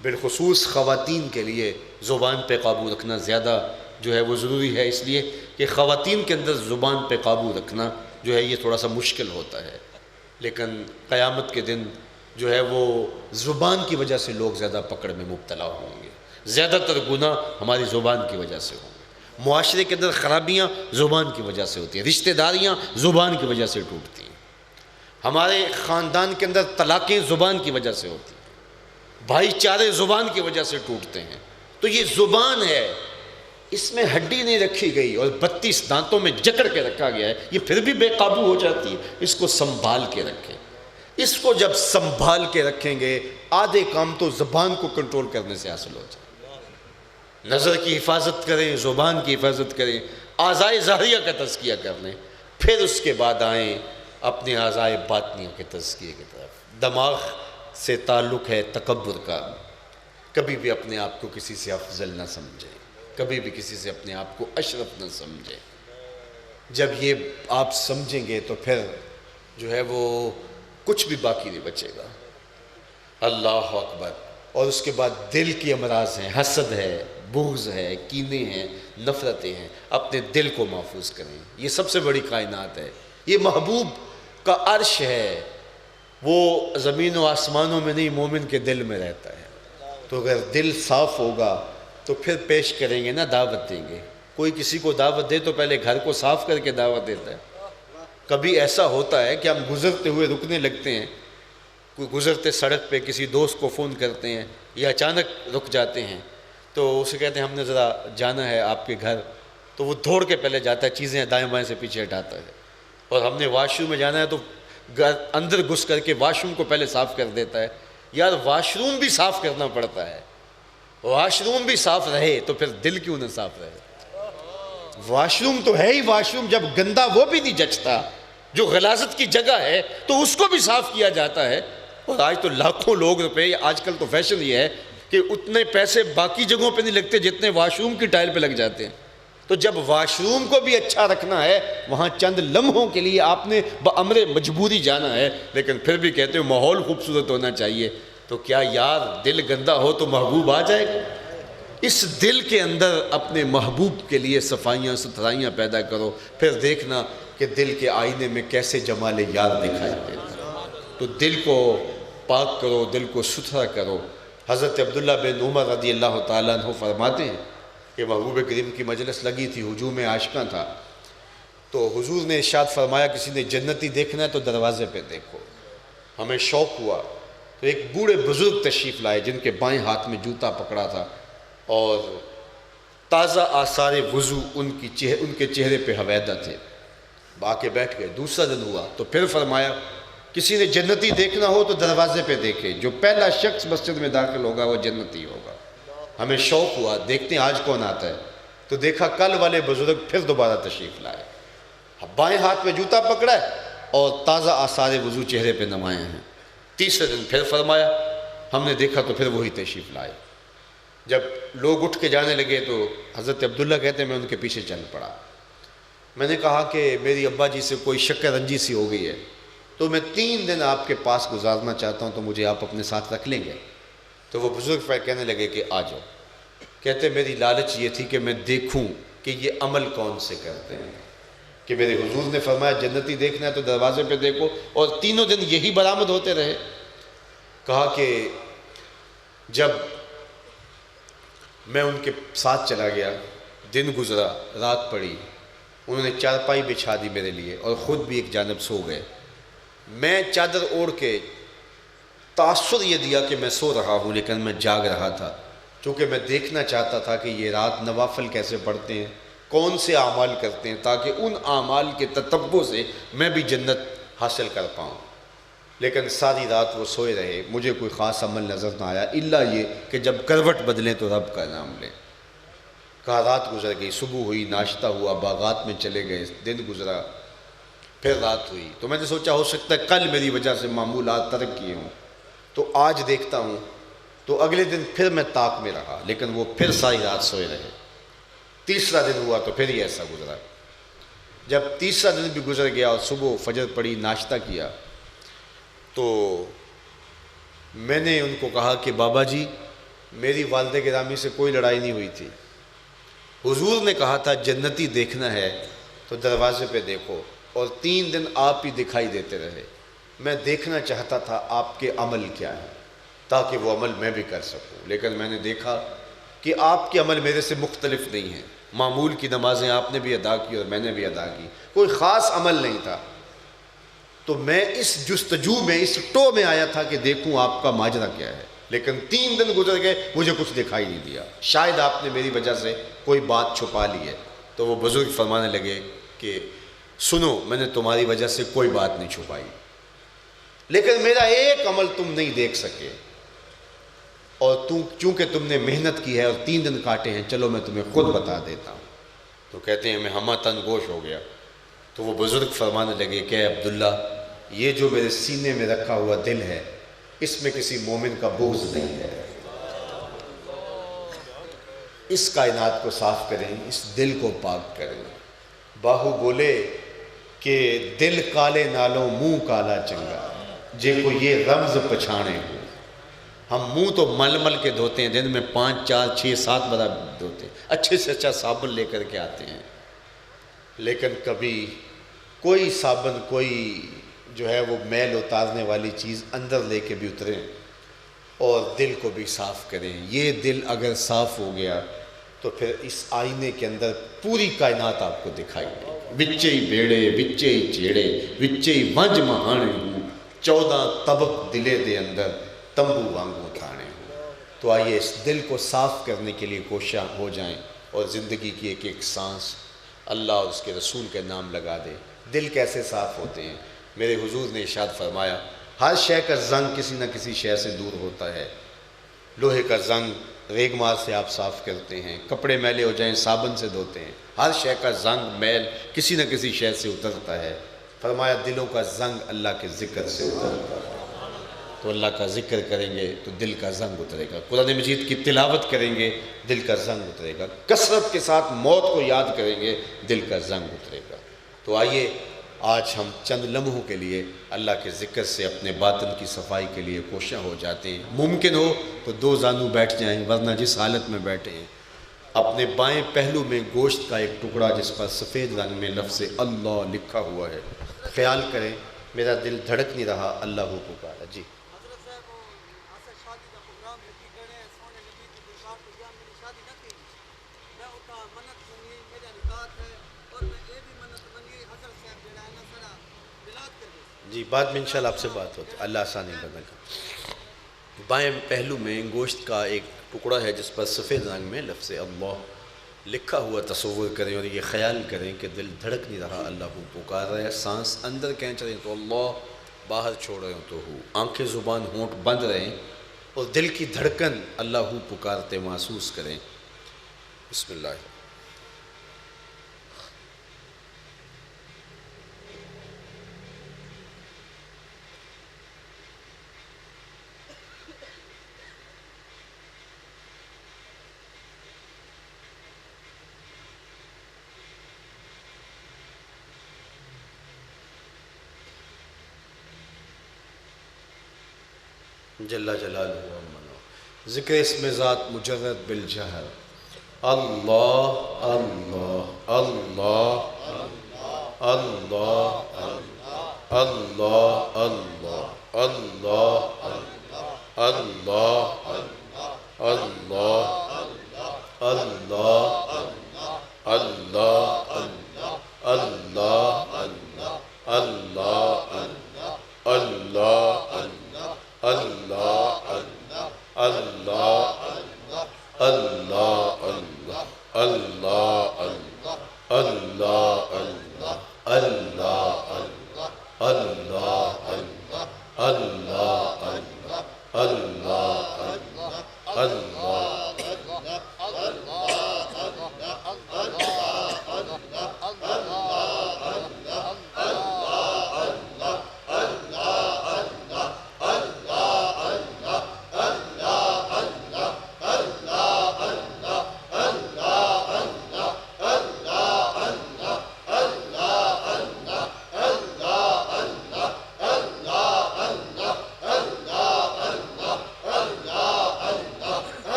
بالخصوص خواتین کے لیے زبان پہ قابو رکھنا زیادہ جو ہے وہ ضروری ہے، اس لیے کہ خواتین کے اندر زبان پہ قابو رکھنا جو ہے یہ تھوڑا سا مشکل ہوتا ہے۔ لیکن قیامت کے دن جو ہے وہ زبان کی وجہ سے لوگ زیادہ پکڑ میں مبتلا ہوں گے، زیادہ تر گناہ ہماری زبان کی وجہ سے ہوں گے۔ معاشرے کے اندر خرابیاں زبان کی وجہ سے ہوتی ہیں، رشتہ داریاں زبان کی وجہ سے ٹوٹتی ہیں، ہمارے خاندان کے اندر طلاقیں زبان کی وجہ سے ہوتی ہیں، بھائی چارے زبان کی وجہ سے ٹوٹتے ہیں۔ تو یہ زبان ہے، اس میں ہڈی نہیں رکھی گئی اور 32 دانتوں میں جکڑ کے رکھا گیا ہے، یہ پھر بھی بے قابو ہو جاتی ہے۔ اس کو سنبھال کے رکھیں، اس کو جب سنبھال کے رکھیں گے آدھے کام تو زبان کو کنٹرول کرنے سے حاصل ہو جائے۔ نظر کی حفاظت کریں، زبان کی حفاظت کریں، اعضائے ظاہریہ کا تزکیہ کر لیں، پھر اس کے بعد آئیں اپنے اعضائے باطنیہ کے تزکیے کی طرف۔ دماغ سے تعلق ہے تکبر کا، کبھی بھی اپنے آپ کو کسی سے افضل نہ سمجھیں، کبھی بھی کسی سے اپنے آپ کو اشرف نہ سمجھیں۔ جب یہ آپ سمجھیں گے تو پھر جو ہے وہ کچھ بھی باقی نہیں بچے گا۔ اللہ اکبر۔ اور اس کے بعد دل کی امراض ہیں، حسد ہے، بغض ہے، کینے ہیں، نفرتیں ہیں، اپنے دل کو محفوظ کریں۔ یہ سب سے بڑی کائنات ہے، یہ محبوب کا عرش ہے، وہ زمین و آسمانوں میں نہیں، مومن کے دل میں رہتا ہے۔ تو اگر دل صاف ہوگا تو پھر پیش کریں گے نا، دعوت دیں گے۔ کوئی کسی کو دعوت دے تو پہلے گھر کو صاف کر کے دعوت دیتا ہے۔ کبھی ایسا ہوتا ہے کہ ہم گزرتے ہوئے رکنے لگتے ہیں، کوئی گزرتے سڑک پہ کسی دوست کو فون کرتے ہیں یا اچانک رک جاتے ہیں، تو اسے کہتے ہیں ہم نے ذرا جانا ہے آپ کے گھر، تو وہ دوڑ کے پہلے جاتا ہے، چیزیں دائیں بائیں سے پیچھے ہٹاتا ہے۔ اور ہم نے واش روم میں جانا ہے تو اندر گھس کر کے واش روم کو پہلے صاف کر دیتا ہے۔ یار واش روم بھی صاف کرنا پڑتا ہے، واش روم بھی صاف رہے تو پھر دل کیوں نہ صاف رہے؟ واش روم تو ہے ہی واش روم، جب گندا وہ بھی نہیں جچتا، جو غلاظت کی جگہ ہے تو اس کو بھی صاف کیا جاتا ہے۔ اور آج تو لاکھوں لوگ روپے، آج کل تو فیشن یہ ہے کہ اتنے پیسے باقی جگہوں پہ نہیں لگتے جتنے واش روم کی ٹائل پہ لگ جاتے ہیں۔ تو جب واش روم کو بھی اچھا رکھنا ہے، وہاں چند لمحوں کے لیے آپ نے بامر مجبوری جانا ہے، لیکن پھر بھی کہتے ہو ماحول خوبصورت ہونا چاہیے، تو کیا یار دل گندا ہو تو محبوب آ جائے گا؟ اس دل کے اندر اپنے محبوب کے لیے صفائیاں ستھرائیاں پیدا کرو، پھر دیکھنا کہ دل کے آئینے میں کیسے جمال یار دکھائی دیتا ہے۔ تو دل کو پاک کرو، دل کو ستھرا کرو۔ حضرت عبداللہ بن عمر رضی اللہ تعالیٰ عنہ فرماتے ہیں کہ محبوب کریم کی مجلس لگی تھی، ہجوم عاشقاں تھا، تو حضور نے ارشاد فرمایا کسی نے جنتی دیکھنا ہے تو دروازے پہ دیکھو۔ ہمیں شوق ہوا تو ایک بوڑھے بزرگ تشریف لائے جن کے بائیں ہاتھ میں جوتا پکڑا تھا، اور تازہ آثار وضو ان کے چہرے پہ حویدہ تھے۔ آ کے بیٹھ گئے۔ دوسرا دن ہوا تو پھر فرمایا کسی نے جنتی دیکھنا ہو تو دروازے پہ دیکھے، جو پہلا شخص مسجد میں داخل ہوگا وہ جنتی ہوگا۔ ہمیں شوق ہوا دیکھتے ہیں آج کون آتا ہے، تو دیکھا کل والے بزرگ پھر دوبارہ تشریف لائے، بائیں ہاتھ میں جوتا پکڑا ہے اور تازہ آثار وضو چہرے پہ نمایاں ہیں۔ تیسرے دن پھر فرمایا، ہم نے دیکھا تو پھر وہی تشریف لائے۔ جب لوگ اٹھ کے جانے لگے تو حضرت عبداللہ کہتے ہیں میں ان کے پیچھے چل پڑا۔ میں نے کہا کہ میری ابا جی سے کوئی شک رنجی سی ہو گئی ہے، تو میں 3 دن آپ کے پاس گزارنا چاہتا ہوں، تو مجھے آپ اپنے ساتھ رکھ لیں گے؟ تو وہ بزرگ کہنے لگے کہ آ جاؤ۔ کہتے میری لالچ یہ تھی کہ میں دیکھوں کہ یہ عمل کون سے کرتے ہیں، کہ میرے حضور نے فرمایا جنتی دیکھنا ہے تو دروازے پہ دیکھو، اور 3 دن یہی برآمد ہوتے رہے۔ کہا کہ جب میں ان کے ساتھ چلا گیا، دن گزرا، رات پڑی، انہوں نے چارپائی بچھا دی میرے لیے اور خود بھی ایک جانب سو گئے۔ میں چادر اوڑھ کے تاثر یہ دیا کہ میں سو رہا ہوں، لیکن میں جاگ رہا تھا، چونکہ میں دیکھنا چاہتا تھا کہ یہ رات نوافل کیسے پڑھتے ہیں، کون سے اعمال کرتے ہیں، تاکہ ان اعمال کے تتبع سے میں بھی جنت حاصل کر پاؤں۔ لیکن ساری رات وہ سوئے رہے، مجھے کوئی خاص عمل نظر نہ آیا، الا یہ کہ جب کروٹ بدلیں تو رب کا نام لیں۔ کہا رات گزر گئی، صبح ہوئی، ناشتہ ہوا، باغات میں چلے گئے، دن گزرا، پھر رات ہوئی، تو میں نے سوچا ہو سکتا ہے کل میری وجہ سے معمولات ترک کیے ہوں، تو آج دیکھتا ہوں۔ تو اگلے دن پھر میں طاق میں رہا، لیکن وہ پھر ساری رات سوئے رہے۔ تیسرا دن ہوا تو پھر ہی ایسا گزرا۔ جب تیسرا دن بھی گزر گیا اور صبح فجر پڑی، ناشتہ کیا، تو میں نے ان کو کہا کہ بابا جی میری والدہ گرامی سے کوئی لڑائی نہیں ہوئی تھی، حضور نے کہا تھا جنتی دیکھنا ہے تو دروازے پہ دیکھو، اور 3 دن آپ ہی دکھائی دیتے رہے۔ میں دیکھنا چاہتا تھا آپ کے عمل کیا ہے، تاکہ وہ عمل میں بھی کر سکوں، لیکن میں نے دیکھا کہ آپ کے عمل میرے سے مختلف نہیں ہیں۔ معمول کی نمازیں آپ نے بھی ادا کی اور میں نے بھی ادا کی، کوئی خاص عمل نہیں تھا۔ تو میں اس جستجو میں، اس ٹو میں آیا تھا کہ دیکھوں آپ کا ماجرا کیا ہے، لیکن 3 دن گزر گئے، مجھے کچھ دکھائی نہیں دیا، شاید آپ نے میری وجہ سے کوئی بات چھپا لی ہے۔ تو وہ بزرگ فرمانے لگے کہ سنو، میں نے تمہاری وجہ سے کوئی بات نہیں چھپائی، لیکن میرا ایک عمل تم نہیں دیکھ سکے، اور چونکہ تم نے محنت کی ہے اور 3 دن کاٹے ہیں، چلو میں تمہیں خود بتا دیتا ہوں۔ تو کہتے ہیں میں ہمہ تن گوش ہو گیا۔ تو وہ بزرگ فرمانے لگے کہ عبداللہ، یہ جو میرے سینے میں رکھا ہوا دل ہے، اس میں کسی مومن کا بغض نہیں ہے۔ اس کائنات کو صاف کریں، اس دل کو پاک کریں۔ باہو بولے کہ دل کالے نالوں منہ کالا چنگا، جے کو یہ رمز پچھانے ہو، ہم منہ تو مل مل کے دھوتے ہیں، دن میں 5 4 6 7 بار دھوتے ہیں، اچھے سے اچھا صابن لے کر کے آتے ہیں، لیکن کبھی کوئی صابن، کوئی جو ہے وہ میل اتارنے والی چیز اندر لے کے بھی اتریں اور دل کو بھی صاف کریں۔ یہ دل اگر صاف ہو گیا تو پھر اس آئینے کے اندر پوری کائنات آپ کو دکھائی دے گی۔ وچے ہی بیڑے وچے ہی چیڑے وچے ہی ونج مہانے ہوں، 14 طبق دلے دے اندر تمبو وانگو تھانے ہوں۔ تو آئیے اس دل کو صاف کرنے کے لیے کوشاں ہو جائیں اور زندگی کی ایک ایک سانس اللہ اور اس کے رسول کے نام لگا دے۔ دل کیسے صاف ہوتے ہیں؟ میرے حضور نے ارشاد فرمایا، ہر شے کا زنگ کسی نہ کسی شے سے دور ہوتا ہے۔ لوہے کا زنگ ریگ مار سے آپ صاف کرتے ہیں، کپڑے میلے ہو جائیں صابن سے دھوتے ہیں، ہر شے کا زنگ میل کسی نہ کسی شے سے اترتا ہے۔ فرمایا دلوں کا زنگ اللہ کے ذکر سے اترتا ہے، تو اللہ کا ذکر کریں گے تو دل کا زنگ اترے گا، قرآن مجید کی تلاوت کریں گے دل کا زنگ اترے گا، کثرت کے ساتھ موت کو یاد کریں گے دل کا زنگ اترے گا۔ تو آئیے آج ہم چند لمحوں کے لیے اللہ کے ذکر سے اپنے باطن کی صفائی کے لیے کوشاں ہو جاتے ہیں۔ ممکن ہو تو 2 زانو بیٹھ جائیں، ورنہ جس حالت میں بیٹھے ہیں اپنے بائیں پہلو میں گوشت کا ایک ٹکڑا جس پر سفید رنگ میں لفظ اللہ لکھا ہوا ہے، خیال کریں میرا دل دھڑک نہیں رہا، اللہ ہو پکارا۔ جی حضرت صاحب وہ آسا شادی کا پروگرام لکی کرے ہیں، سونے نبی کی دربار کو گیا، میری شادی نہ کی، میں اتا منت منی میرا نکات ہے، اور میں یہ بھی منت منی حضرت صاحب جڑا ہے نا سڑا ملاد کر دے۔ جی بعد میں انشاءاللہ آپ سے بات ہوتی ہے، اللہ آسانی کرنے کا۔ بائیں پہلو میں گوشت کا ایک ٹکڑا ہے جس پر سفید رنگ میں لفظ اللہ لکھا ہوا تصور کریں اور یہ خیال کریں کہ دل دھڑک نہیں رہا، اللہ کو پکار رہے ہیں، سانس اندر کھینچ رہے ہیں تو اللہ، باہر چھوڑ رہے ہوں تو ہو، آنکھیں زبان ہونٹ بند رہے ہیں اور دل کی دھڑکن اللہ ہو پکارتے محسوس کریں۔ بسم اللہ۔ جل جلالہ ومنہ، ذکر اسم ذات مجرد بالجہر، اللہ اللہ اللہ اللہ اللہ اللہ اللہ اللہ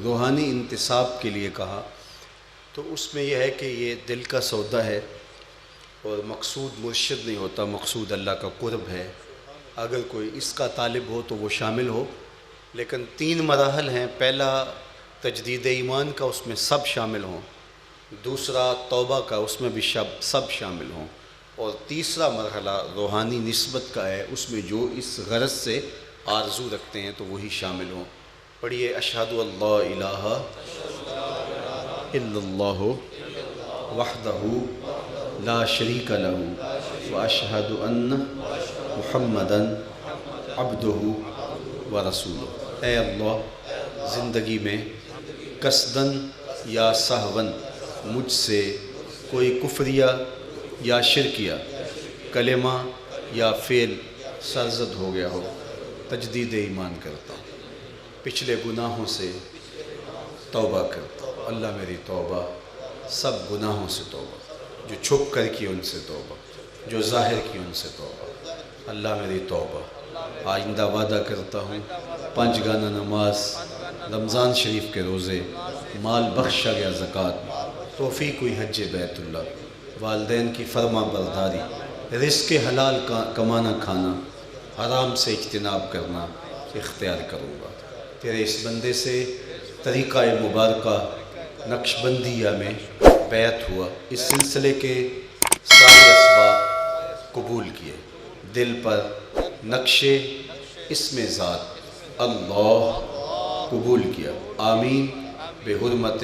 روحانی انتصاب کے لیے کہا تو اس میں یہ ہے کہ یہ دل کا سودا ہے اور مقصود مرشد نہیں ہوتا، مقصود اللہ کا قرب ہے۔ اگر کوئی اس کا طالب ہو تو وہ شامل ہو، لیکن 3 مراحل ہیں۔ پہلا تجدید ایمان کا، اس میں سب شامل ہوں، دوسرا توبہ کا، اس میں بھی سب شامل ہوں، اور تیسرا مرحلہ روحانی نسبت کا ہے، اس میں جو اس غرض سے آرزو رکھتے ہیں تو وہی شامل ہوں۔ پڑھیے اشہد اللہ الہ الا اللہ وحدہ لا شریک لہ واشہد ان محمدا عبدہ ورسولہ۔ اے اللہ، زندگی میں قصداً یا سہواً مجھ سے کوئی کفریہ یا شرکیہ کلمہ یا فعل سرزد ہو گیا ہو، تجدید ایمان کرتا ہوں، پچھلے گناہوں سے توبہ کرتا ہوں۔ اللہ میری توبہ، سب گناہوں سے توبہ، جو چھپ کر کی ان سے توبہ، جو ظاہر کی ان سے توبہ۔ اللہ میری توبہ، آئندہ وعدہ کرتا ہوں 5 گانا نماز، رمضان شریف کے روزے، مال بخشا گیا زکوٰۃ، توفیق ہوئی حج بیت اللہ، والدین کی فرما برداری، رزق حلال کمانا کھانا، حرام سے اجتناب کرنا اختیار کروں گا۔ تیرے اس بندے سے طریقہ مبارکہ نقش بندیہ میں بیعت ہوا، اس سلسلے کے سارے اسباب قبول کیے، دل پر نقش اسم ذات اللہ قبول کیا۔ آمین بحرمت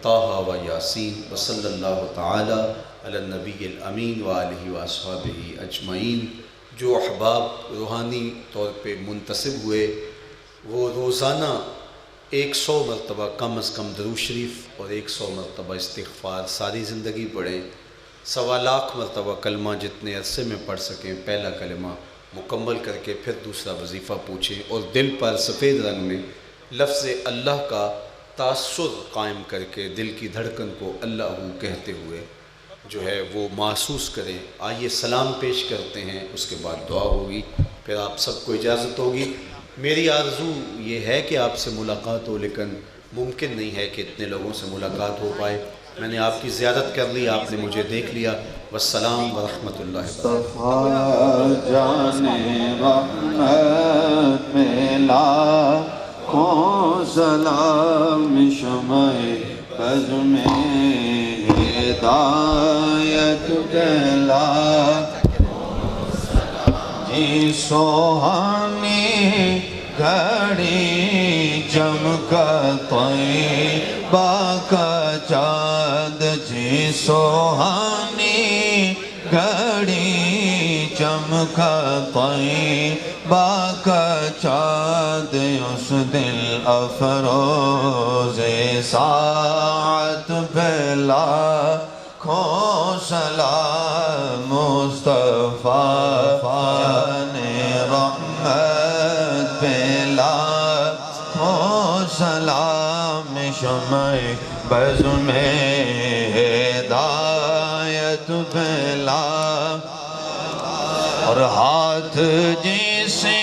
طٰہٰ و یاسین وصلی اللہ تعالی علی النبی الامین وآلہ وصحبہ اجمعین۔ جو احباب روحانی طور پہ منتسب ہوئے وہ روزانہ 100 مرتبہ کم از کم درود شریف اور 100 مرتبہ استغفار ساری زندگی پڑھیں، 1.25 لاکھ مرتبہ کلمہ جتنے عرصے میں پڑھ سکیں، پہلا کلمہ مکمل کر کے پھر دوسرا وظیفہ پوچھیں، اور دل پر سفید رنگ میں لفظ اللہ کا تاثر قائم کر کے دل کی دھڑکن کو اللہ کہتے ہوئے جو ہے وہ محسوس کریں۔ آئیے سلام پیش کرتے ہیں، اس کے بعد دعا ہوگی، پھر آپ سب کو اجازت ہوگی۔ میری آرزو یہ ہے کہ آپ سے ملاقات ہو، لیکن ممکن نہیں ہے کہ اتنے لوگوں سے ملاقات ہو پائے۔ میں نے آپ کی زیارت کر لی، آپ نے مجھے دیکھ لیا۔ والسلام ورحمۃ اللہ مصطفیٰ جان رحمت ملا کو سلام، شمع بز میں ہدایت دلا، جی سوہانی گھڑی چمکا طیبہ کا چاند، جی سوہانی گھڑی چمکا طیبہ کا چاند، اس دل افروز ساعت بلا کھو سلام، مصطفیٰ جان رحمت بلا کھو سلام، شمع بز میں ہدایت بلا، اور ہاتھ جیسے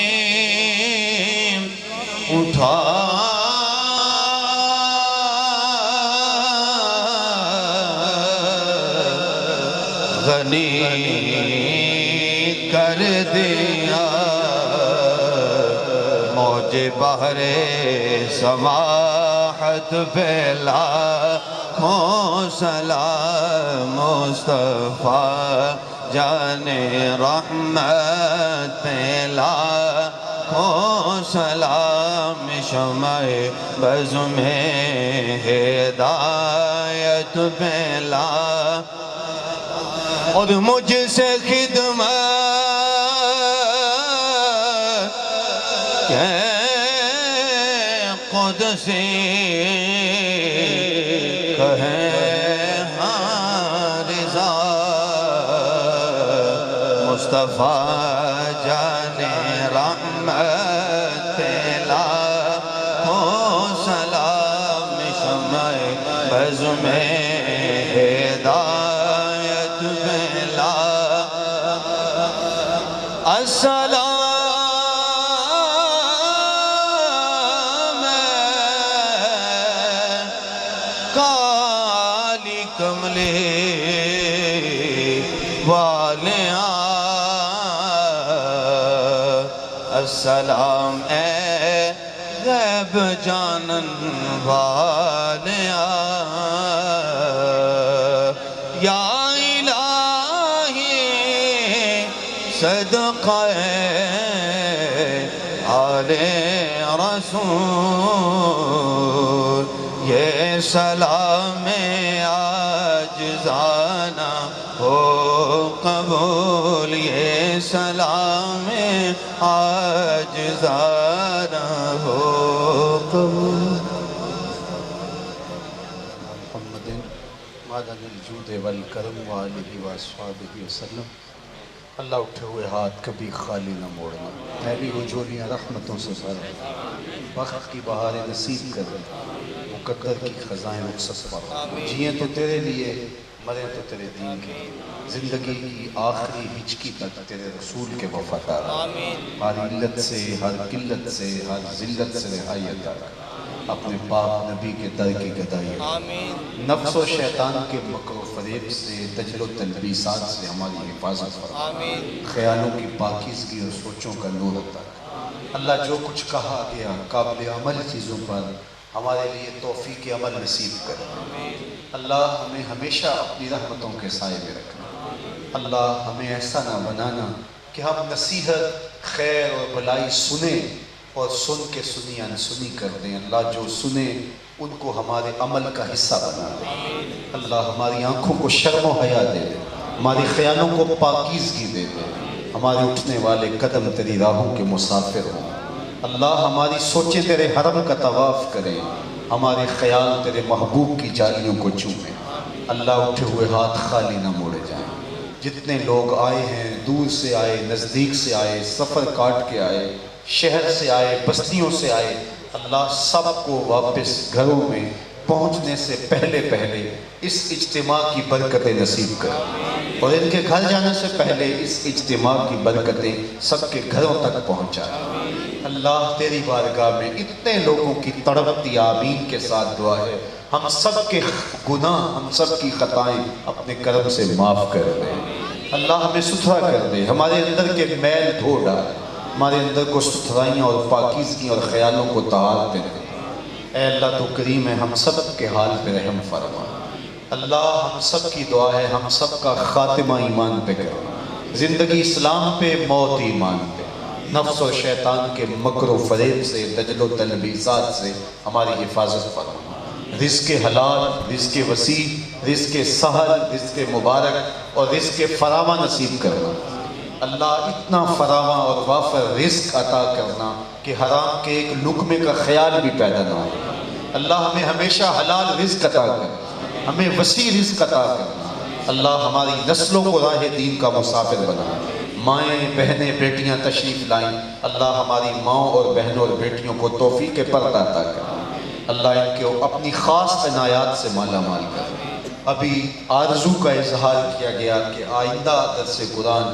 اٹھا غنی کر دیا، موج بحر سماحت پھیلا کھو سلام، مصطفیٰ جان رحمت پھیلا کھو سلام، شمع بز میں ہدایت پھیلا، اور مجھ سے خدمت قدسی کہے ہاں رضا، مصطفیٰ جان رحمت پھیلا ہو سلام، شمع بز میں ہدایت پھیلا، السلام کالی کملے والیاں، السلام اے غیب جانن والیاں، یا الہی صدقہ آل رسول، یہ سلام عاجزانہ ہو قبول، یہ سلام عاجزانہ ہو قبول۔ محمد معدن الجود والکرم وآلہ وصحبہ وسلم۔ اللہ اٹھے ہوئے ہاتھ کبھی خالی نہ موڑنا، پھیلی ہو جھولیاں رحمتوں سے بھر، وقت کی بہاریں نصیب کر، مقدر کی خزائیں رخصت پر، جیئیں تو تیرے لیے مرے تو تیرے دین کی، زندگی کی آخری ہچکی تک تیرے رسول کے وفادار، ہر علت سے، ہر قلت سے، ہر ذلت سے رہائی عطا کر، اپنے پاک نبی کے در کی گدائی، نفس و شیطان کے مکر و فریب سے، تجل و تلبیسات سے ہماری حفاظت فرما، خیالوں کی پاکیزگی اور سوچوں کا نور عطا کر۔ اللہ جو کچھ کہا گیا قابل عمل چیزوں پر ہمارے لیے توفیق عمل نصیب کر۔ اللہ ہمیں ہمیشہ اپنی رحمتوں کے سائے میں رکھنا۔ اللہ ہمیں ایسا نہ بنانا کہ ہم نصیحت خیر اور بھلائی سنیں اور سن کے سنی انسنی کر دیں۔ اللہ جو سنیں ان کو ہمارے عمل کا حصہ بنا دے۔ اللہ ہماری آنکھوں کو شرم و حیا دے دے، ہماری خیالوں کو پاکیزگی دے دے، ہمارے اٹھنے والے قدم تیری راہوں کے مسافر ہوں۔ اللہ ہماری سوچیں تیرے حرم کا طواف کریں، ہمارے خیال تیرے محبوب کی جالیوں کو چومیں۔ اللہ اٹھے ہوئے ہاتھ خالی نہ موڑے جائیں۔ جتنے لوگ آئے ہیں، دور سے آئے، نزدیک سے آئے، سفر کاٹ کے آئے، شہر سے آئے، بستیوں سے آئے، اللہ سب کو واپس گھروں میں پہنچنے سے پہلے اس اجتماع کی برکتیں نصیب کر، اور ان کے گھر جانے سے پہلے اس اجتماع کی برکتیں سب کے گھروں تک پہنچا۔ اللہ تیری بارگاہ میں اتنے لوگوں کی تڑپتی آمین کے ساتھ دعا ہے، ہم سب کے گناہ، ہم سب کی خطائیں اپنے کرم سے معاف کر دے۔ اللہ ہمیں ستھرا کر دے، ہمارے اندر کے میل دھو ڈال، ہمارے اندر کو ستھرائیاں اور پاکیزگی اور خیالوں کو طہارت دے دے۔ اے اللہ تو کریم ہے، ہم سب کے حال پہ رحم فرما۔ اللہ ہم سب کی دعا ہے، ہم سب کا خاتمہ ایمان پہ کر، زندگی اسلام پہ، موت ایمان پہ، نفس و شیطان کے مکر و فریب سے، دجل و تلبیسات سے ہماری حفاظت فرما۔ رزق حلال، رزق وسیع، رزق سہل، رزق مبارک اور رزق فراواں نصیب کرنا۔ اللہ اتنا فراواں اور وافر رزق عطا کرنا کہ حرام کے ایک لقمے کا خیال بھی پیدا نہ ہو۔ اللہ ہمیں ہمیشہ حلال رزق عطا کر، ہمیں وسیع رزق عطا کرنا۔ اللہ ہماری نسلوں کو راہ دین کا مسافر بنا۔ مائیں، بہنیں، بیٹیاں تشریف لائیں، اللہ ہماری ماؤں اور بہنوں اور بیٹیوں کو توفیق پردہ عطا کر۔ اللہ ان کو اپنی خاص عنایات سے مالا مال کر۔ ابھی آرزو کا اظہار کیا گیا کہ آئندہ درس قرآن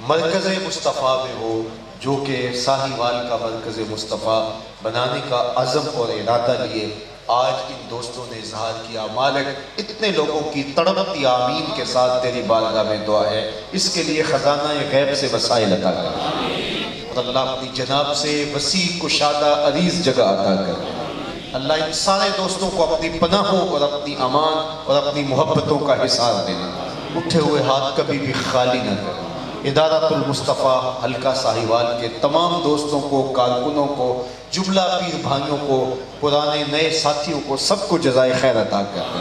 مرکز مصطفیٰ میں ہو، جو کہ ساہیوال کا مرکز مصطفیٰ بنانے کا عزم اور ارادہ لیے آج ان دوستوں نے اظہار کیا۔ مالک اتنے لوگوں کی تڑپتی آمین کے ساتھ تیری بارگاہ میں دعا ہے، اس کے لیے خزانہ غیب سے وسائل عطا کر، اور اللہ اپنی جناب سے وسیع کشادہ عریض جگہ عطا کر۔ اللہ ان سارے دوستوں کو اپنی پناہوں اور اپنی امان اور اپنی محبتوں کا حصار دینا، اٹھے ہوئے ہاتھ کبھی بھی خالی نہ کر۔ ادارۃ المصطفیٰ حلقہ ساہیوال کے تمام دوستوں کو، کارکنوں کو، جملہ پیر بھائیوں کو، پرانے نئے ساتھیوں کو، سب کو جزائے خیر عطا کر۔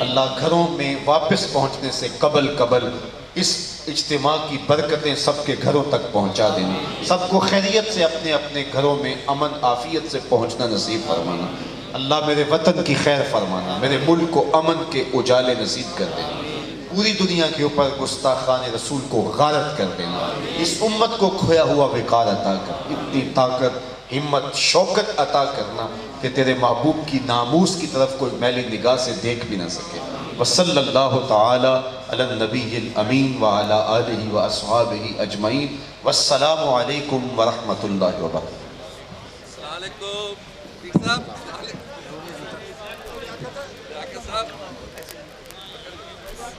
اللہ گھروں میں واپس پہنچنے سے قبل اس اجتماع کی برکتیں سب کے گھروں تک پہنچا دینا، سب کو خیریت سے اپنے اپنے گھروں میں امن عافیت سے پہنچنا نصیب فرمانا۔ اللہ میرے وطن کی خیر فرمانا، میرے ملک کو امن کے اجالے نصیب کر دینا، پوری دنیا کے اوپر گستاخان رسول کو غارت کر دینا، اس امت کو کھویا ہوا وقار عطا کر، اتنی طاقت، ہمت، شوکت عطا کرنا کہ تیرے محبوب کی ناموس کی طرف کوئی میلی نگاہ سے دیکھ بھی نہ سکے۔ وصلی اللہ تعالی علی النبی الامین وعلی آلہ واصحابہ اجمعین، والسلام علیکم ورحمۃ اللہ وبرکاتہ۔ السلام علیکم، ٹھیک صاحب۔